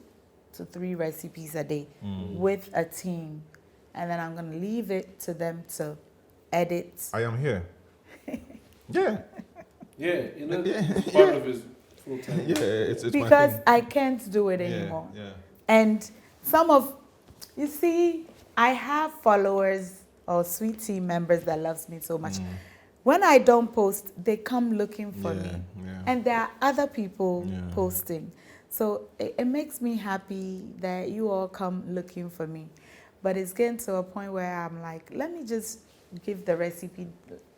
to 3 recipes a day with a team, and then I'm going to leave it to them to edit. I am here. Yeah. Yeah, it's part of his full time. Yeah, it's because my thing. I can't do it anymore. And you see, I have followers or sweet team members that loves me so much. When I don't post, they come looking for me. And there are other people posting. So it makes me happy that you all come looking for me. But it's getting to a point where I'm like, let me just give the recipe.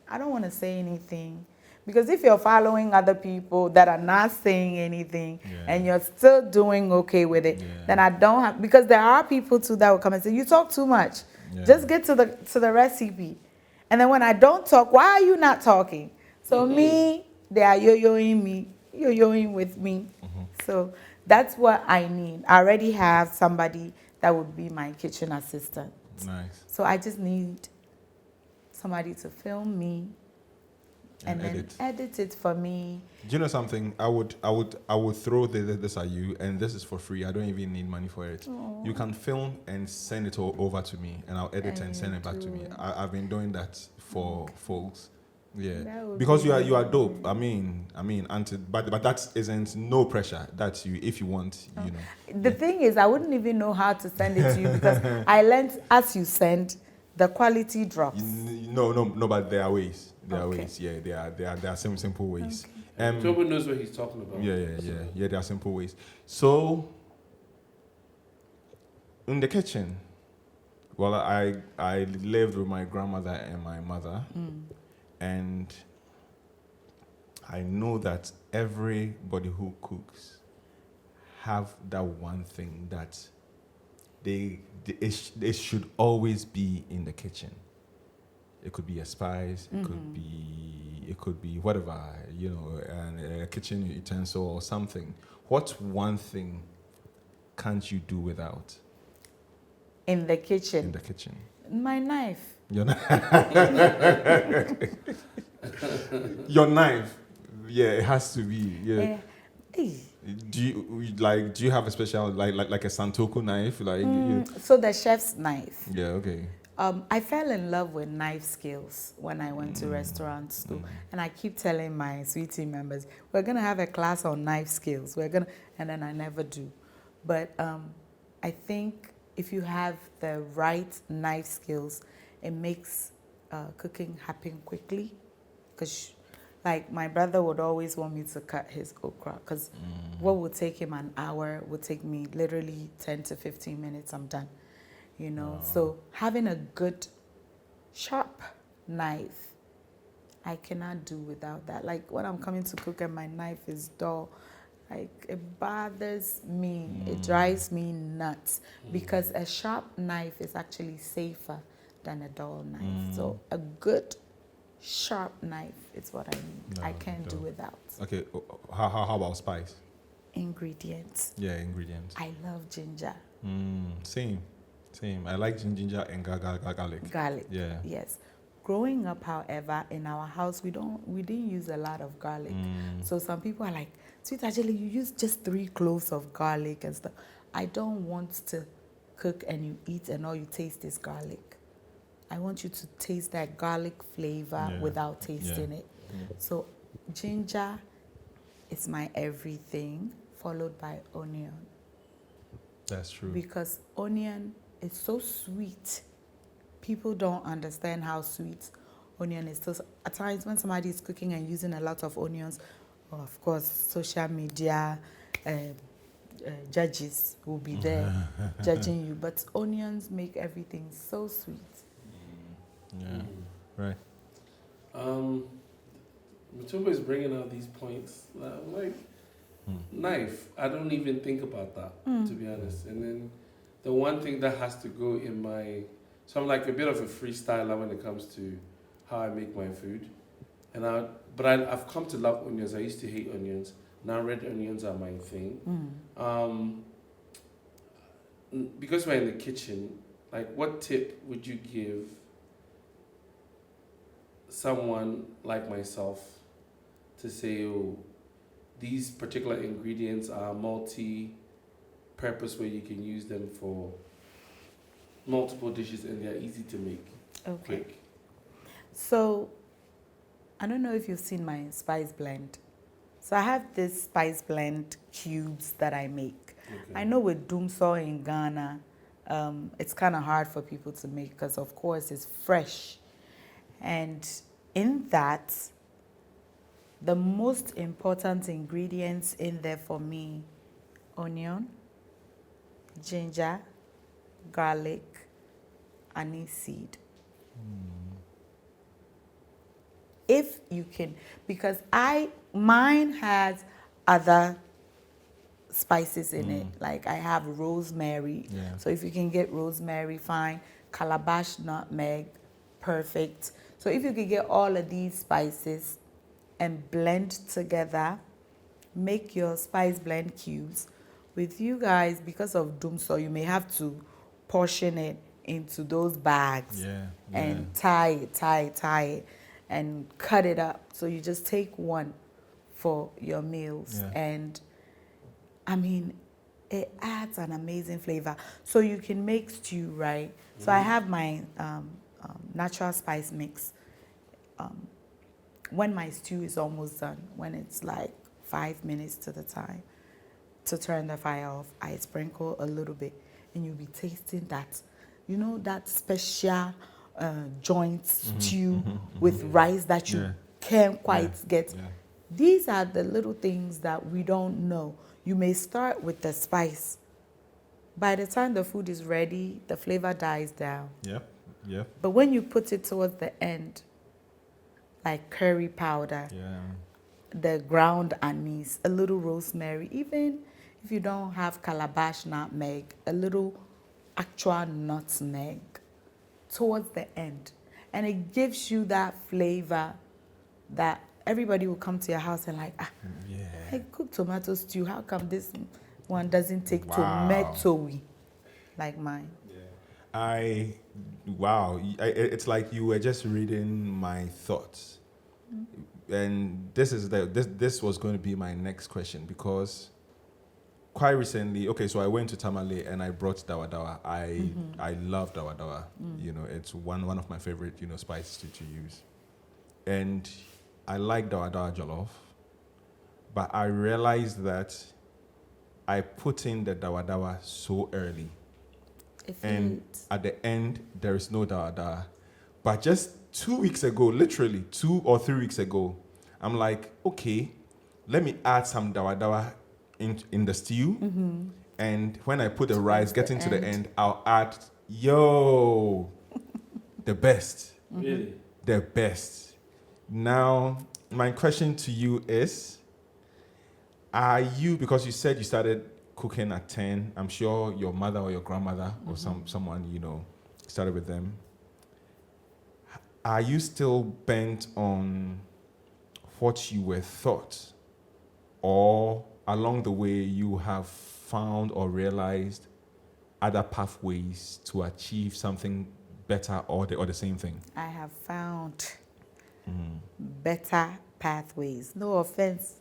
I don't want to say anything. Because if you're following other people that are not saying anything and you're still doing okay with it, then I don't have, because there are people too that will come and say, you talk too much. Just get to the recipe. And then when I don't talk, why are you not talking? So me, they are yo-yoing me, yo-yoing with me. So that's what I need. I already have somebody that would be my kitchen assistant. Nice. So I just need somebody to film me and then edit it for me. Do you know something? I would throw this at you, and this is for free. I don't even need money for it. Aww. You can film and send it over to me, and I'll edit and send it back to me. I've been doing that for folks. Yeah, because you are dope. I mean, but that isn't no pressure. That's you. If you want, you know. The thing is, I wouldn't even know how to send it to you because I learned as you send, the quality drops. No. But there are ways. There are ways. Yeah, there are some simple ways. Toby knows what he's talking about. Yeah. There are simple ways. So, in the kitchen, well, I lived with my grandmother and my mother, and I know that everybody who cooks have that one thing that it should always be in the kitchen. It could be a spice, it could be whatever, and a kitchen utensil or something. What's one thing can't you do without In the kitchen. in the kitchen? My knife. Your knife. Your knife. Yeah, it has to be. Yeah. Hey. Do you have a special like a Santoku knife So the chef's knife. Yeah, okay. I fell in love with knife skills when I went to restaurant school, and I keep telling my sweet team members, we're gonna have a class on knife skills. And then I never do. But I think if you have the right knife skills, it makes cooking happen quickly. Because, like, my brother would always want me to cut his okra, because what would take him an hour would take me literally 10 to 15 minutes. I'm done. You know, so having a good, sharp knife, I cannot do without that. Like, when I'm coming to cook and my knife is dull, like, it bothers me. It drives me nuts, because a sharp knife is actually safer than a dull knife. So a good, sharp knife is what I need. I can't do without. Okay, how about spice? Ingredients. Yeah, ingredients. I love ginger. Same. I like ginger and garlic. Garlic. Yeah. Yes. Growing up, however, in our house, we didn't use a lot of garlic. So some people are like, sweet Adjeley, you use just 3 cloves of garlic and stuff. I don't want to cook and you eat and all you taste is garlic. I want you to taste that garlic flavor without tasting it. So ginger is my everything, followed by onion. That's true. Because onion is so sweet. People don't understand how sweet onion is. So at times when somebody is cooking and using a lot of onions, of course, social media judges will be there judging you. But onions make everything so sweet. Yeah, right. Matumba is bringing out these points. I'm like, knife. I don't even think about that, to be honest. And then the one thing that has to go in my... So I'm like a bit of a freestyler when it comes to how I make my food. But I've come to love onions. I used to hate onions. Now red onions are my thing. Because we're in the kitchen, like, what tip would you give someone like myself to say, oh, these particular ingredients are multi-purpose, where you can use them for multiple dishes and they're easy to make? Okay. Quick. So, I don't know if you've seen my spice blend. So I have this spice blend cubes that I make. Okay. I know with Dumso in Ghana, it's kind of hard for people to make because, of course, it's fresh. And in that, the most important ingredients in there for me, onion, ginger, garlic, anise seed. If you can, because mine has other spices in it. Like I have rosemary. Yeah. So if you can get rosemary, fine. Calabash nutmeg, perfect. So if you can get all of these spices and blend together, make your spice blend cubes. With you guys, because of Dumso, you may have to portion it into those bags and tie it and cut it up. So you just take one for your meals. And I mean, it adds an amazing flavor. So you can make stew, right? So I have my natural spice mix. When my stew is almost done, when it's like 5 minutes to the time to turn the fire off, I sprinkle a little bit, and you'll be tasting that, you know, that special joint stew with rice that you can't quite get. These are the little things that we don't know. You may start with the spice. By the time the food is ready, the flavor dies down. But when you put it towards the end, like curry powder, the ground anise, a little rosemary, even if you don't have calabash nutmeg, a little actual nutmeg towards the end. And it gives you that flavor that everybody will come to your house and like, I cook tomato stew. How come this one doesn't take tomato-y like mine. It's like you were just reading my thoughts. And this was going to be my next question, because quite recently, so I went to Tamale and I brought dawa dawa. I love dawa dawa. It's one of my favorite, spices to use. And I like dawa dawa jollof, but I realized that I put in the dawa dawa so early. And at the end, there is no dawa dawa. But just 2 weeks ago, literally 2 or 3 weeks ago, I'm like, okay, let me add some dawa dawa in the stew. And when I put the rice, getting to the end, I'll add, the best. Really? The best. Now, my question to you is, because you said you started cooking at 10, I'm sure your mother or your grandmother or someone, started with them. Are you still bent on what you were taught, or along the way you have found or realized other pathways to achieve something better or the same thing? I have found better pathways. No offense,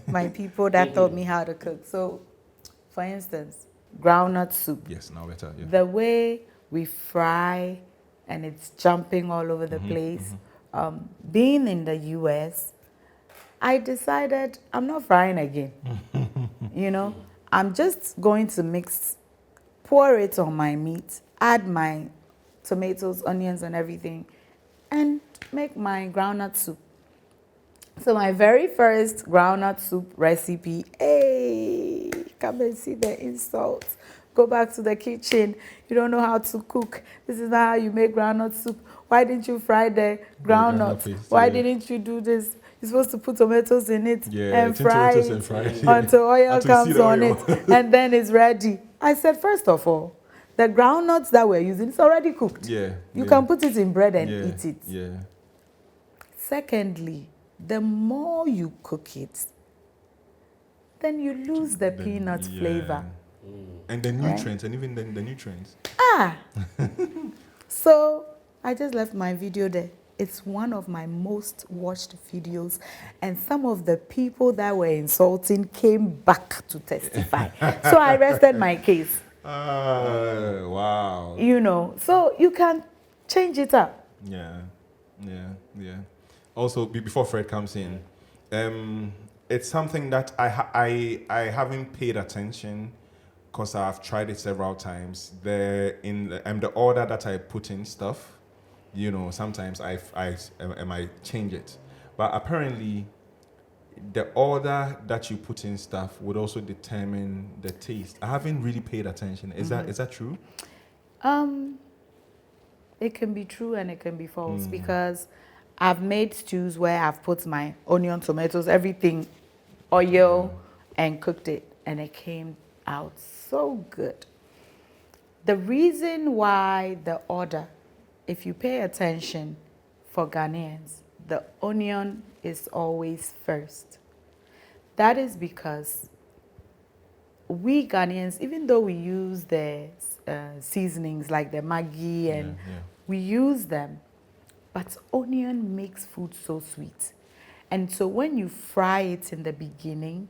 my people that taught me how to cook. So, for instance, groundnut soup. Yes, now better. Yeah. The way we fry and it's jumping all over the place. Being in the US, I decided I'm not frying again. I'm just going to pour it on my meat, add my tomatoes, onions, and everything, and make my groundnut soup. So my very first groundnut soup recipe, come and see the insults. Go back to the kitchen. You don't know how to cook. This is not how you make groundnut soup. Why didn't you fry the groundnut? Why didn't you do this? You're supposed to put tomatoes in it and fry it until oil comes on it, and then it's ready. I said, first of all, the groundnuts that we're using is already cooked. You can put it in bread and eat it. Secondly, the more you cook it, then you lose the peanut flavor. And the nutrients, and even then the nutrients. So I just left my video there. It's one of my most watched videos, and some of the people that were insulting came back to testify. So I rested my case. Wow. So you can change it up. Yeah. Also, before Fred comes in, it's something that I haven't paid attention, because I've tried it several times. The order that I put in stuff, sometimes I might change it. But apparently, the order that you put in stuff would also determine the taste. I haven't really paid attention. Is that true? It can be true and it can be false, because I've made stews where I've put my onion, tomatoes, everything, oil, and cooked it, and it came out so good. The reason why the order, if you pay attention, for Ghanaians, the onion is always first. That is because we Ghanaians, even though we use the seasonings like the Maggi and we use them, but onion makes food so sweet. And so when you fry it in the beginning,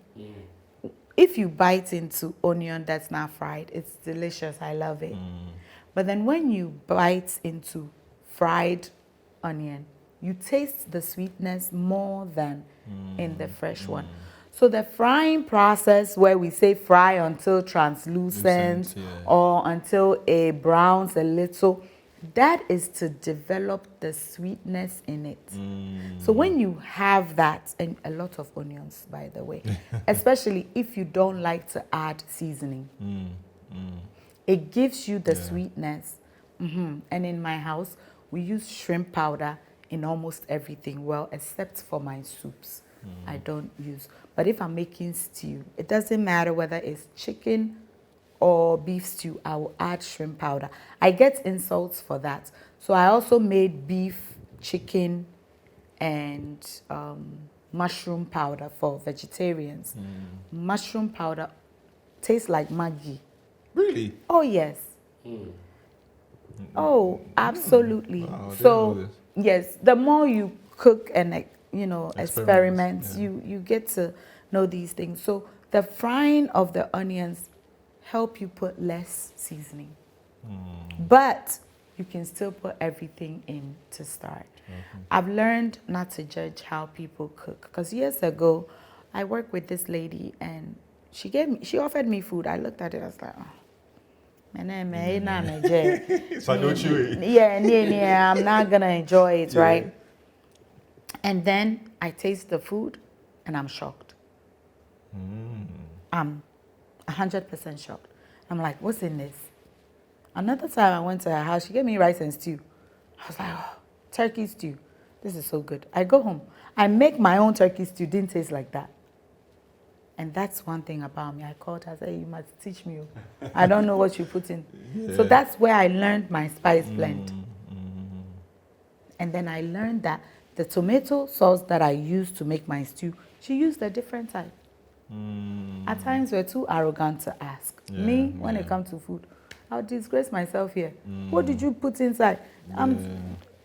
if you bite into onion that's not fried, it's delicious. I love it. But then when you bite into fried onion, you taste the sweetness more than in the fresh one. So the frying process, where we say fry until translucent or until it browns a little, that is to develop the sweetness in it. So when you have that, and a lot of onions, by the way, especially if you don't like to add seasoning, it gives you the sweetness. And in my house, we use shrimp powder in almost everything, well, except for my soups. I don't use. But if I'm making stew, it doesn't matter whether it's chicken or beef stew, I will add shrimp powder. I get insults for that. So I also made beef, chicken, and mushroom powder for vegetarians. Mushroom powder taste like Maggi. Really? Oh, yes. Oh, absolutely. Wow, I didn't know So, this. yes, the more you cook and, Experiments, experiments, yeah. you get to know these things. So the frying of the onions help you put less seasoning. But you can still put everything in to start. I've learned not to judge how people cook. Because years ago, I worked with this lady and she offered me food. I looked at it, I was like, oh. So I don't chew it. Yeah, I'm not gonna enjoy it, Yeah. right? And then I taste the food and I'm shocked. I'm 100% shocked. I'm like, what's in this? Another time I went to her house, she gave me rice and stew. I was like, oh, turkey stew. This is so good. I go home. I make my own turkey stew. Didn't taste like that. And that's one thing about me. I called her, I said, you must teach me. I don't know what you put in. Yeah. So that's where I learned my spice blend. And then I learned that the tomato sauce that I used to make my stew, she used a different type. At times, we're too arrogant to ask. Me, when it comes to food, I'll disgrace myself here. What did you put inside?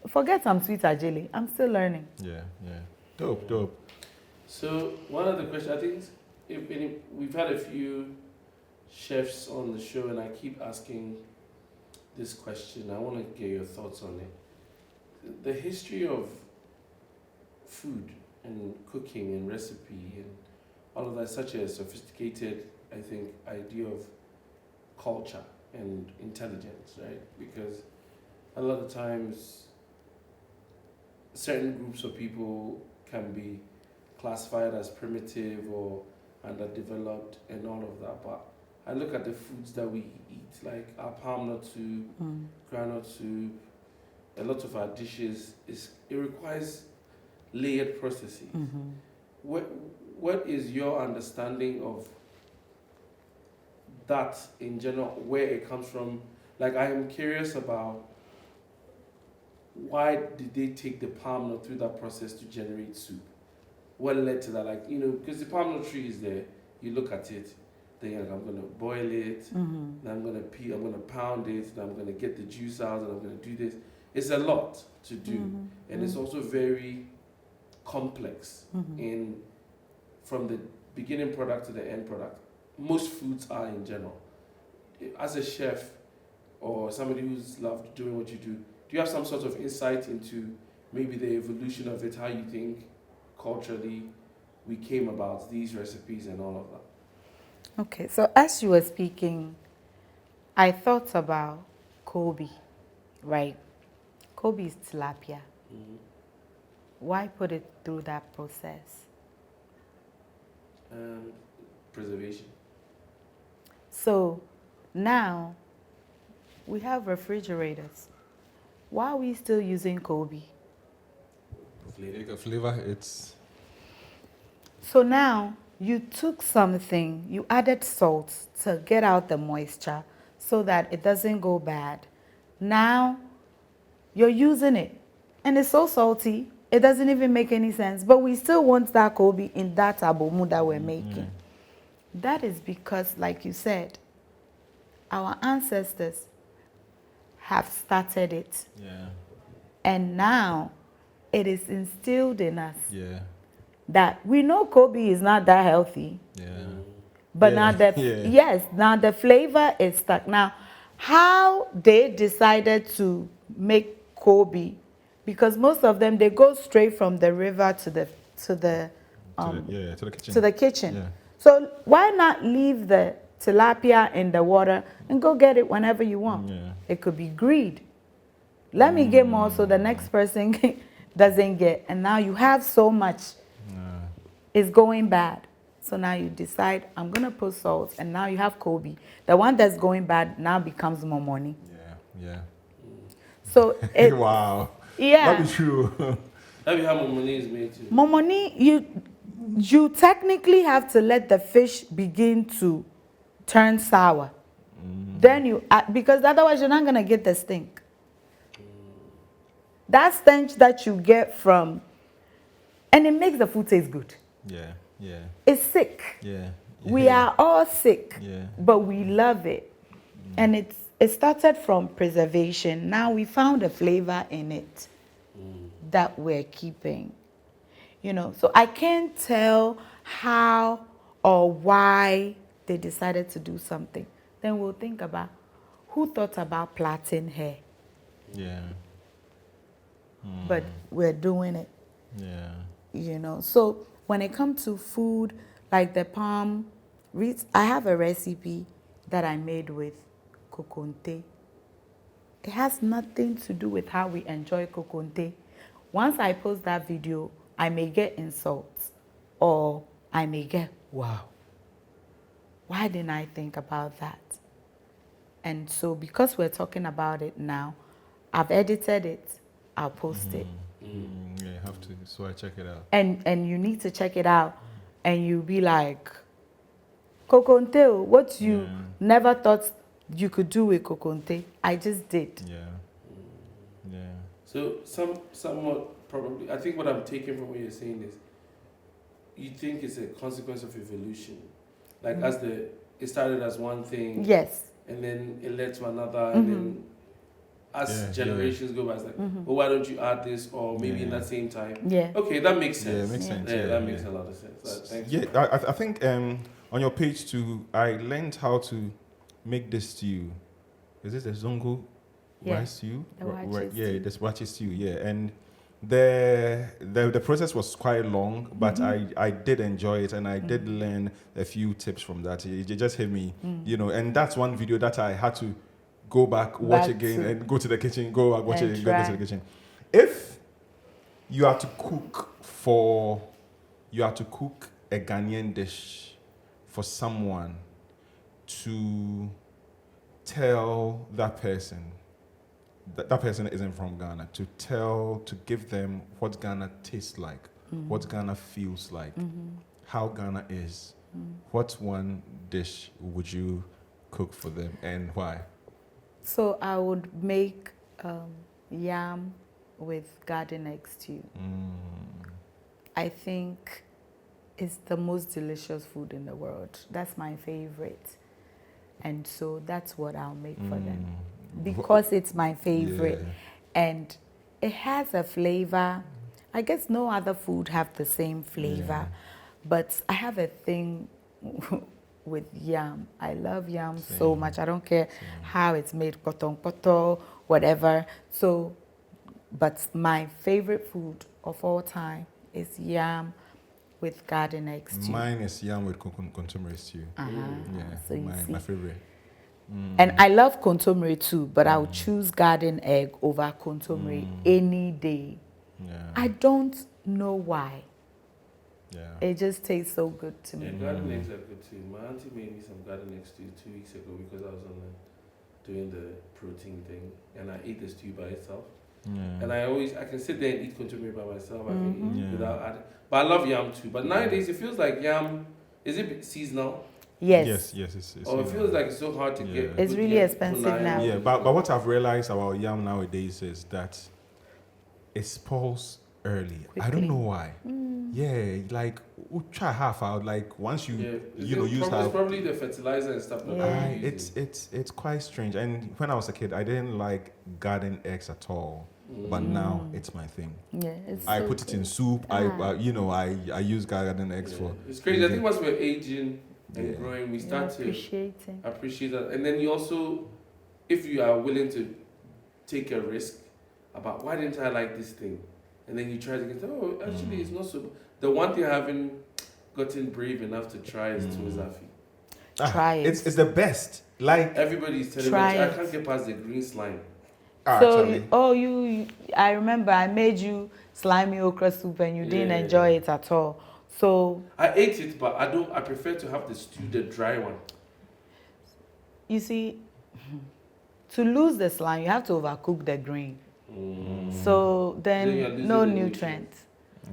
Forget I'm sweet Adjeley. I'm still learning. Yeah. Dope. So one of the questions, I think, we've had a few chefs on the show, and I keep asking this question. I want to get your thoughts on it. The history of food and cooking and recipe and all of that is such a sophisticated, I think, idea of culture and intelligence, right? Because a lot of times certain groups of people can be classified as primitive or underdeveloped and all of that, but I look at the foods that we eat, like our palm nut soup, groundnut soup, a lot of our dishes, it requires layered processes. What is your understanding of that in general, where it comes from? Like, I am curious about why did they take the palm nut through that process to generate soup? What led to that? Like, because the palm nut tree is there, you look at it, then you're like, I'm going to boil it, then I'm going to pound it, then I'm going to get the juice out, and I'm going to do this. It's a lot to do, and it's also very complex from the beginning product to the end product. Most foods are in general. As a chef or somebody who's loved doing what you do you have some sort of insight into maybe the evolution of it, how you think culturally we came about these recipes and all of that? Okay, so as you were speaking, I thought about Kobe, right? Kobe is tilapia. Why put it through that process? Preservation. So now we have refrigerators. Why are we still using Kobe? Flavor, it's... So now you took something, you added salt to get out the moisture so that it doesn't go bad. Now you're using it and it's so salty, it doesn't even make any sense. But we still want that Kobe in that abomu that we're making. That is because, like you said, our ancestors have started it. Yeah. And now it is instilled in us. Yeah. That we know Kobe is not that healthy. Yeah. But now now the flavor is stuck. Now, how they decided to make Kobe, because most of them, they go straight from the river to the kitchen. To the kitchen. Yeah. So why not leave the tilapia in the water and go get it whenever you want? Yeah. It could be greed. Let me get more so the next person doesn't get. And now you have so much. It's going bad. So now you decide, I'm going to put salt, and now you have Kobe. The one that's going bad now becomes more money. Yeah. So it, wow. Yeah. That is true. That be how momoni is made too. Momoni, you technically have to let the fish begin to turn sour. Then you add, because otherwise you're not going to get the stink. That stench that you get from, and it makes the food taste good. Yeah. It's sick. Yeah. We are all sick, but we love it. And it started from preservation. Now we found a flavor in it that we're keeping. You know, so I can't tell how or why they decided to do something. Then we'll think about who thought about plaiting hair. Yeah. But we're doing it. Yeah. You know, so when it comes to food, like the palm, I have a recipe that I made with kokonte. It has nothing to do with how we enjoy kokonte. Once I post that video, I may get insults or I may get, wow, why didn't I think about that? And so because we're talking about it now, I've edited it, I'll post it. Yeah, you have to. So I check it out. And you need to check it out. And you'll be like, kokonte, what you never thought you could do with kokonte, I just did. Yeah. Yeah. So somewhat probably, I think what I'm taking from what you're saying is, you think it's a consequence of evolution. Like it started as one thing. Yes. And then it led to another, and then as generations go by, it's like, well, why don't you add this, or maybe in that same time? Yeah. Okay, that makes sense. Yeah, it makes sense. Yeah, that makes a lot of sense. Thanks. Yeah, I think on your page too, I learned how to make this stew. Is this a zongo rice stew? Stew. This wache stew. Yeah, and the process was quite long, but I did enjoy it, and I did learn a few tips from that. It just hit me, you know, and that's one video that I had to go back, watch again, and go to the kitchen, go back, watch it again, go to the kitchen. If you are to cook a Ghanaian dish for someone to tell that person isn't from Ghana, to give them what Ghana tastes like, what Ghana feels like, how Ghana is, what one dish would you cook for them and why? So I would make yam with garden egg stew. I think it's the most delicious food in the world. That's my favorite. And so that's what I'll make for them. Because it's my favorite. And it has a flavor. I guess no other food have the same flavor. But I have a thing with yam. I love yam so much. I don't care how it's made, koto, whatever. So, but my favorite food of all time is yam with garden egg stew. Mine is yam with contemporary stew. So my favorite. And I love contemporary too, but I would choose garden egg over contemporary any day. I don't know why. It just tastes so good to me. Garden eggs are good too. My auntie made me some garden egg stew 2 weeks ago because I was doing the protein thing, and I ate the stew by itself. And I can sit there and eat contemporary by myself. I can eat without adding. But I love yam too. But nowadays it feels like yam, is it seasonal? Yes. It's or it feels like it's so hard to get. It's really expensive now. Yeah, but what I've realized about yam nowadays is that it spoils early. Quickly. I don't know why. Yeah, like try half out. Like once you use it's probably the fertilizer and stuff. It's quite strange. And when I was a kid, I didn't like garden eggs at all. But now it's my thing. Yeah, I put it in soup. I use garden eggs for. It's crazy. I think once we're aging and growing, we start to appreciate that. And then you also, if you are willing to take a risk about why didn't I like this thing, and then you try to get, actually it's not so. The one thing I haven't gotten brave enough to try is Tozafi. Try it. It's the best. Like everybody's telling me, I can't get past the green slime. I remember I made you slimy okra soup and you didn't enjoy it at all. So I ate it, but I prefer to have the stew, the dry one. You see, to lose the slime, you have to overcook the grain. So then no nutrients.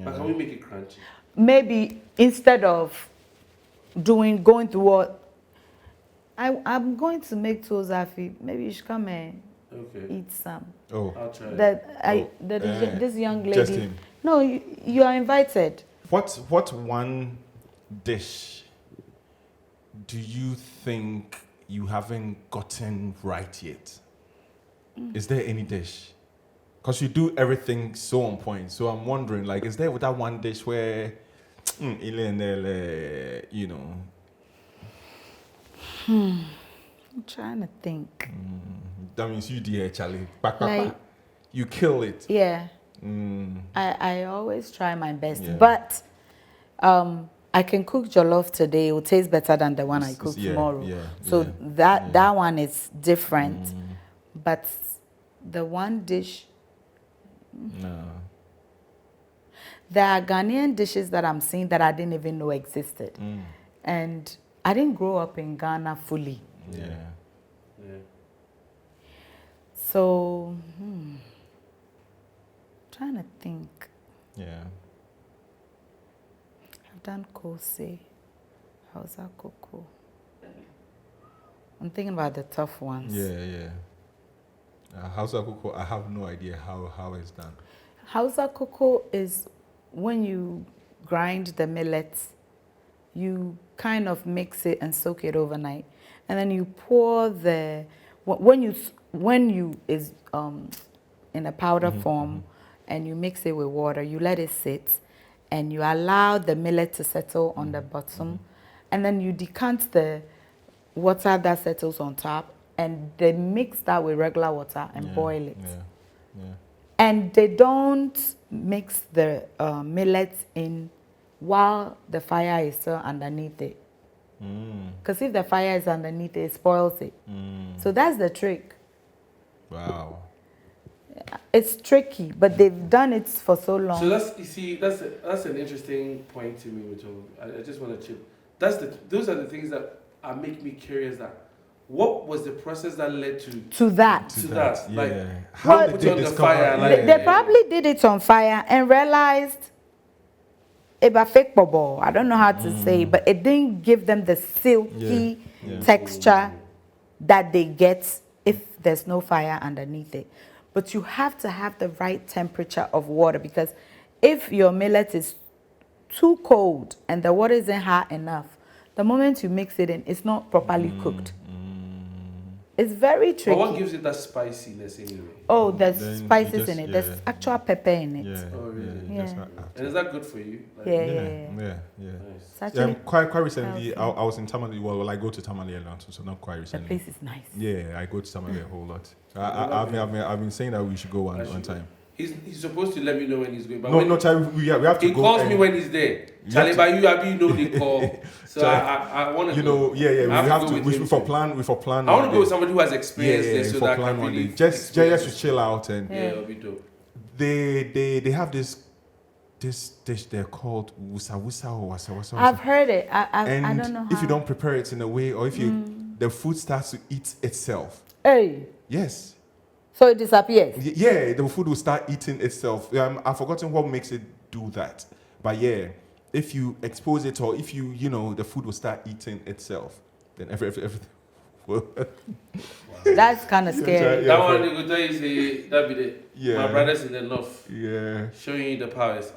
But can we make it crunchy? Maybe instead of going through what I'm going to make Tozafi, maybe you should come and eat some. I'll try. This young lady. No, you are invited. What one dish do you think you haven't gotten right yet? Is there any dish? Because you do everything so on point. So I'm wondering, like, is there that one dish where, you know? I'm trying to think. That means you dear Charlie. Like, you kill it. yeah. I always try my best, Yeah. but I can cook jollof today. It will taste better than the one I cook tomorrow. So that one is different. But the one dish. No. There are Ghanaian dishes that I'm seeing that I didn't even know existed, and I didn't grow up in Ghana fully. Yeah. So, trying to think. Yeah. I've done kose, Hausa koko. I'm thinking about the tough ones. Yeah. Hausa koko, I have no idea how it's done. Hausa koko is when you grind the millet, you kind of mix it and soak it overnight, and then you pour when you is in a powder form, and you mix it with water, you let it sit, and you allow the millet to settle on the bottom, and then you decant the water that settles on top, and they mix that with regular water and boil it. Yeah. And they don't mix the millet in while the fire is still underneath it. Because if the fire is underneath it, it spoils it. So that's the trick. Wow. It's tricky, but they've done it for so long. So that's an interesting point to me, which I just want to chip. Those are the things that make me curious. That what was the process that led to that? Yeah. Like, how did did they they discover? Fire, discover? They probably did it on fire and realized it's fake bubble. I don't know how to say, but it didn't give them the silky texture that they get if there's no fire underneath it. But you have to have the right temperature of water, because if your millet is too cold and the water isn't hot enough, the moment you mix it in, it's not properly cooked. It's very tricky. But what gives it that spiciness anyway? Oh, there's spices in it. There's actual pepper in it. Yeah. Oh, really? Yeah. And is that good for you? Like, Yeah. Nice. It's actually Quite recently, I was in Tamale. Well, I go to Tamale a lot, so not quite the recently. place is nice. Yeah, I go to Tamale a whole lot. I've been saying that we should go one time. He's supposed to let me know when he's going. But No, Charlie, we have to he go. He calls me when he's there. Charlie, by you know the call. So I want to. You know, we have to. We for plan. I want to go with somebody who has experience there, so that I can really just to chill out and. Yeah, it'll be dope. They have this dish they're called wusa or wasa. I've heard it. I and don't know how. if you don't prepare it in a way, or if the food starts to eat itself. Hey. Yes. So it disappears. Yeah, the food will start eating itself. I've forgotten what makes it do that, but yeah, if you expose it or if you the food will start eating itself, then everything. That's kind of scary. That one they go tell you say that be the my brothers in the north. Yeah. Showing you the powers.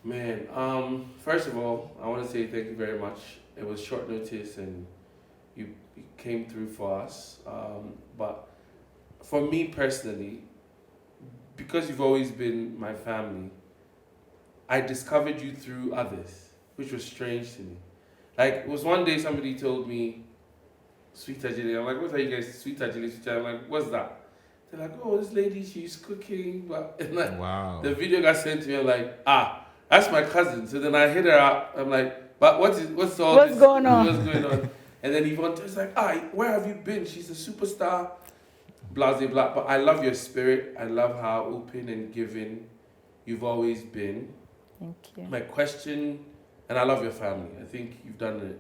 Man. First of all, I want to say thank you very much. It was short notice and you came through for us. But for me personally, because you've always been my family, I discovered you through others, which was strange to me. Like, it was one day somebody told me, Sweet Adjeley. I'm like, what are you guys, Sweet Adjeley? I'm like, what's that? They're like, oh, this lady, she's cooking. But and like, wow. The video got sent to me. I'm like, that's my cousin. So then I hit her up. I'm like, but what's going on? What's going on? And then Yvonne was like, where have you been? She's a superstar. Blah, blah, blah. But I love your spirit. I love how open and giving you've always been. Thank you. My question, and I love your family. I think you've done an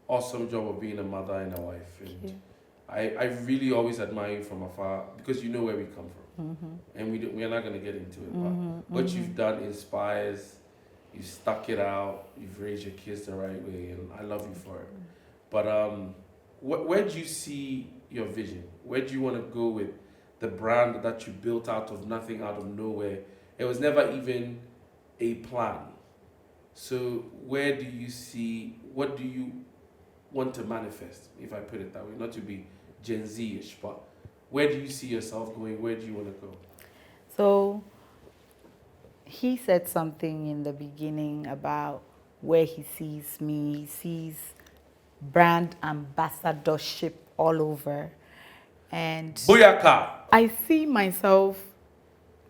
awesome job of being a mother and a wife. And I really always admire you from afar because you know where we come from. And we are not going to get into it. But what you've done inspires. You've stuck it out. You've raised your kids the right way. And I love you for it. But where do you see your vision? Where do you want to go with the brand that you built out of nothing, out of nowhere? It was never even a plan. So where do you see, what do you want to manifest, if I put it that way, not to be Gen Z-ish, but where do you see yourself going? Where do you want to go? So he said something in the beginning about where he sees me. He sees brand ambassadorship all over. And Booyaka! I see myself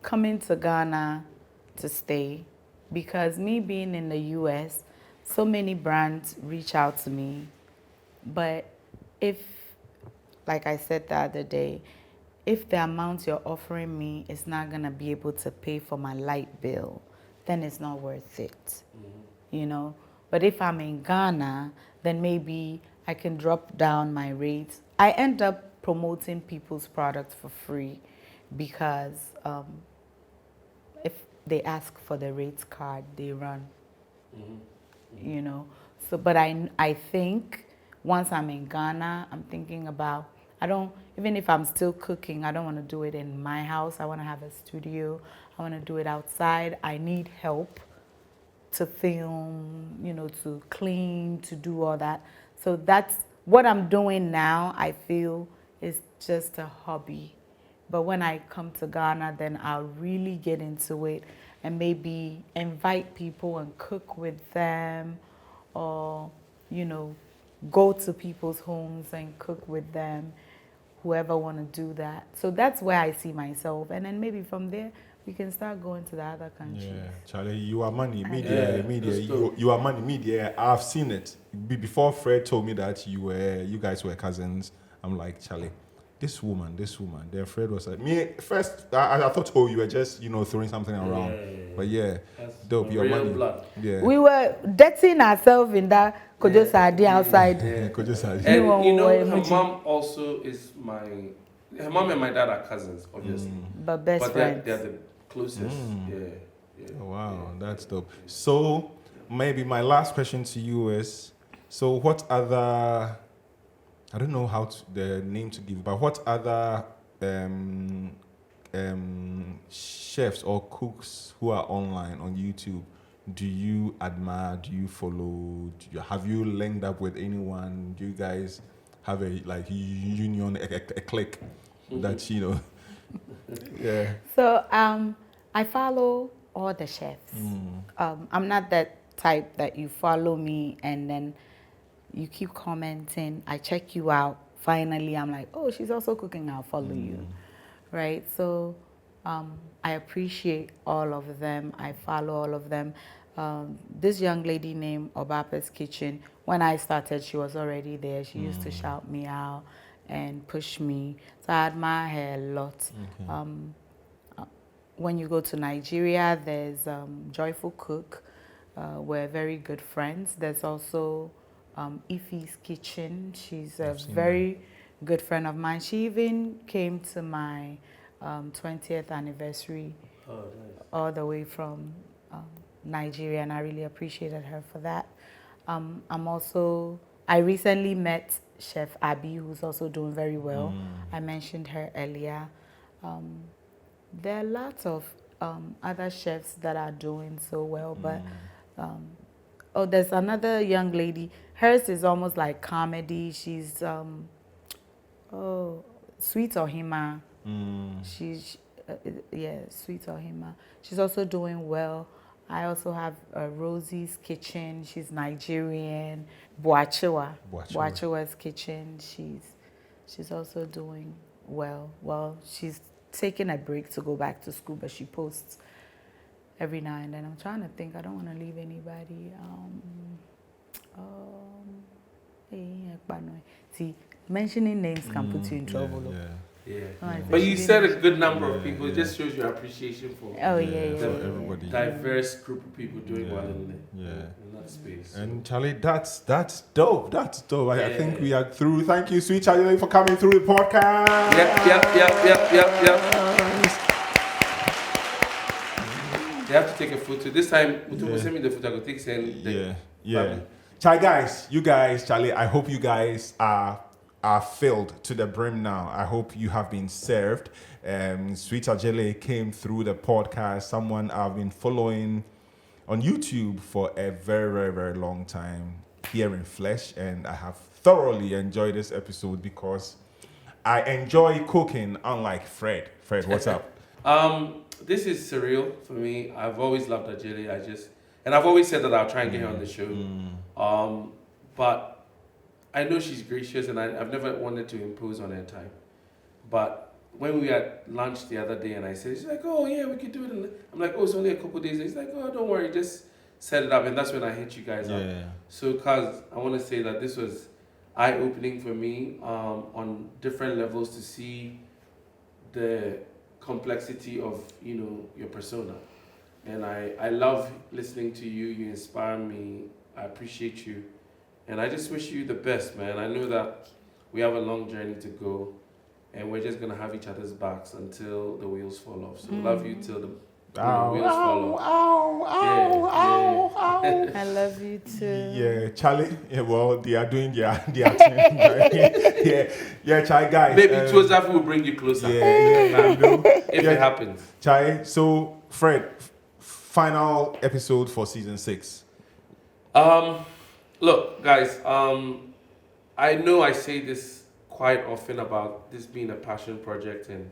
coming to Ghana to stay because me being in the US, so many brands reach out to me. But if, like I said the other day, if the amount you're offering me is not going to be able to pay for my light bill, then it's not worth it, you know. But if I'm in Ghana, then maybe I can drop down my rates. I end up promoting people's products for free because if they ask for the rates card, they run, you know. So, but I think once I'm in Ghana, I'm thinking about, even if I'm still cooking, I don't want to do it in my house. I want to have a studio. I want to do it outside. I need help to film, you know, to clean, to do all that. So that's what I'm doing now. I feel is just a hobby. But when I come to Ghana, then I'll really get into it and maybe invite people and cook with them, or, you know, go to people's homes and cook with them, whoever want to do that. So that's where I see myself. And then maybe from there, we can start going to the other countries. Yeah, Charlie, you are money, media. You are money, media. I've seen it. Before Fred told me that you guys were cousins, I'm like, Charlie, this woman. Then Fred was like, me first. I thought, oh, you were just, you know, throwing something around. But yeah, That's dope. Your real money. blood. Yeah. We were dirtying ourselves in that Kojo Sadi outside. Yeah, could just And you know, her mom also is her mom and my dad are cousins, obviously. But best But friends. they're the closest. Yeah. Oh, wow, that's dope. So maybe my last question to you is, so what other, I don't know the name to give, but what other chefs or cooks who are online on YouTube do you admire? Do you follow? Have you linked up with anyone? Do you guys have a union, a clique that, you know? Yeah. So I follow all the chefs. I'm not that type that you follow me and then you keep commenting. I check you out. Finally, I'm like, oh, she's also cooking. I'll follow you, right? So I appreciate all of them. I follow all of them. This young lady named Obapa's Kitchen, when I started, she was already there. She used to shout me out and push me. So I admire her a lot. Okay. When you go to Nigeria, there's Joyful Cook. We're very good friends. There's also Ife's Kitchen. She's a very good friend of mine. She even came to my 20th anniversary all the way from Nigeria, and I really appreciated her for that. I recently met Chef Abby, who's also doing very well. I mentioned her earlier. There are lots of other chefs that are doing so well, but there's another young lady. Hers is almost like comedy. She's Sweet Ohima. She's Sweet Ohima. She's also doing well. I also have Rosie's Kitchen. She's Nigerian. Boachiwa's Kitchen. She's also doing well. Well, she's taking a break to go back to school, but she posts every now and then. I'm trying to think. I don't want to leave anybody. See, mentioning names can put you in trouble. Yeah. But you said a good number of people. It just shows your appreciation for everybody. Diverse group of people doing well in that space. And Charlie, that's dope. That's dope. I think we are through. Thank you, sweet Adjeley, for coming through the podcast. Yep. They have to take a photo. This time, Mutubu send me the photo. I go take send. You guys, Charlie, I hope you guys are filled to the brim now. I hope you have been served. Sweet Adjeley came through the podcast, someone I've been following on YouTube for a very, very, very long time. here in flesh, and I have thoroughly enjoyed this episode because I enjoy cooking, unlike Fred. Fred, what's up? This is surreal for me. I've always loved Adjeley. And I've always said that I'll try and get her on the show. But I know she's gracious, and I've never wanted to impose on her time. But when we had lunch the other day, and I said, she's like, oh yeah, we could do it. And I'm like, oh, it's only a couple days. And he's like, oh, don't worry, just set it up. And that's when I hit you guys up. So, cause I want to say that this was eye-opening for me on different levels to see the complexity of your persona. And I love listening to you. You inspire me. I appreciate you. And I just wish you the best, man. I know that we have a long journey to go, and we're just going to have each other's backs until the wheels fall off. So love you till the wheels fall off. I love you too. Yeah, Charlie. Yeah, well, they are doing their thing. Yeah, Charlie, guys. Maybe Joseph will bring you closer. If it happens. Charlie, so Fred, final episode for season 6. Look, guys, I know I say this quite often about this being a passion project and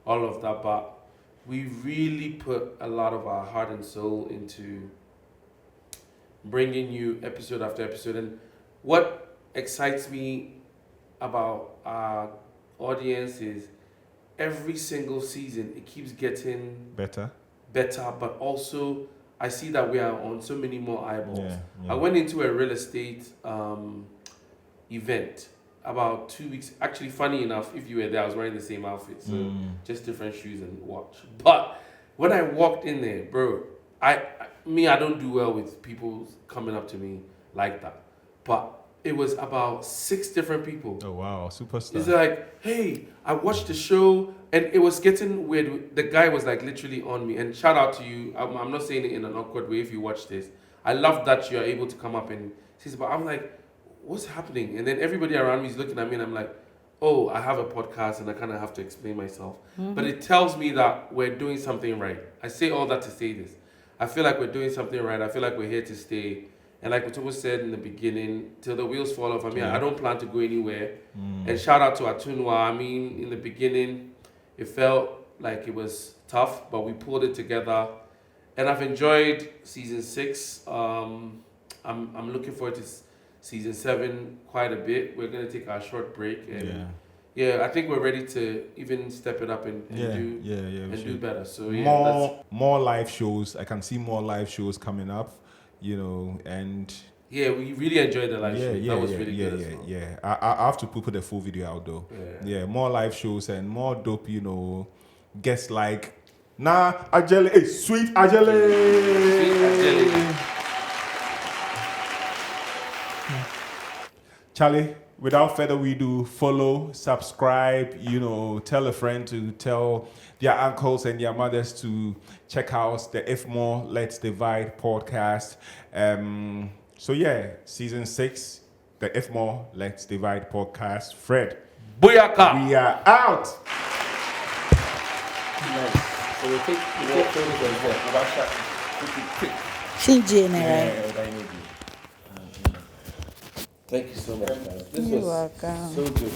all of that, but we really put a lot of our heart and soul into bringing you episode after episode. And what excites me about our audience is every single season it keeps getting better, but also I see that we are on so many more eyeballs. Yeah. I went into a real estate event about 2 weeks. Actually, funny enough, if you were there, I was wearing the same outfit, so just different shoes and watch. But when I walked in there, bro, I don't do well with people coming up to me like that. But it was about 6 different people. Oh wow, superstar. It's like, hey, I watched the show, and it was getting weird. The guy was like literally on me. And shout out to you. I'm not saying it in an awkward way if you watch this. I love that you're able to come up and say, but I'm like, what's happening? And then everybody around me is looking at me, and I'm like, oh, I have a podcast, and I kind of have to explain myself. But it tells me that we're doing something right. I say all that to say this. I feel like we're doing something right. I feel like we're here to stay. And like Otobo said in the beginning, till the wheels fall off. I mean, I don't plan to go anywhere. And shout out to Atunwa. I mean, in the beginning, it felt like it was tough, but we pulled it together. And I've enjoyed season 6. I'm looking forward to season 7 quite a bit. We're going to take our short break. And I think we're ready to even step it up and do better. So more live shows. I can see more live shows coming up. And we really enjoyed the live show. That was really good as well. Yeah. I have to put the full video out though. Yeah, more live shows and more dope, guests like Adjeley, sweet Adjeley. Charlie, without further ado, follow, subscribe, tell a friend to tell their uncles and their mothers to check out the If More Let's Divide podcast. Season 6, the If More Let's Divide podcast. Fred, Booyaka! We are out! Nice. So we take photos of that. Thank you so much, guys. This was so good.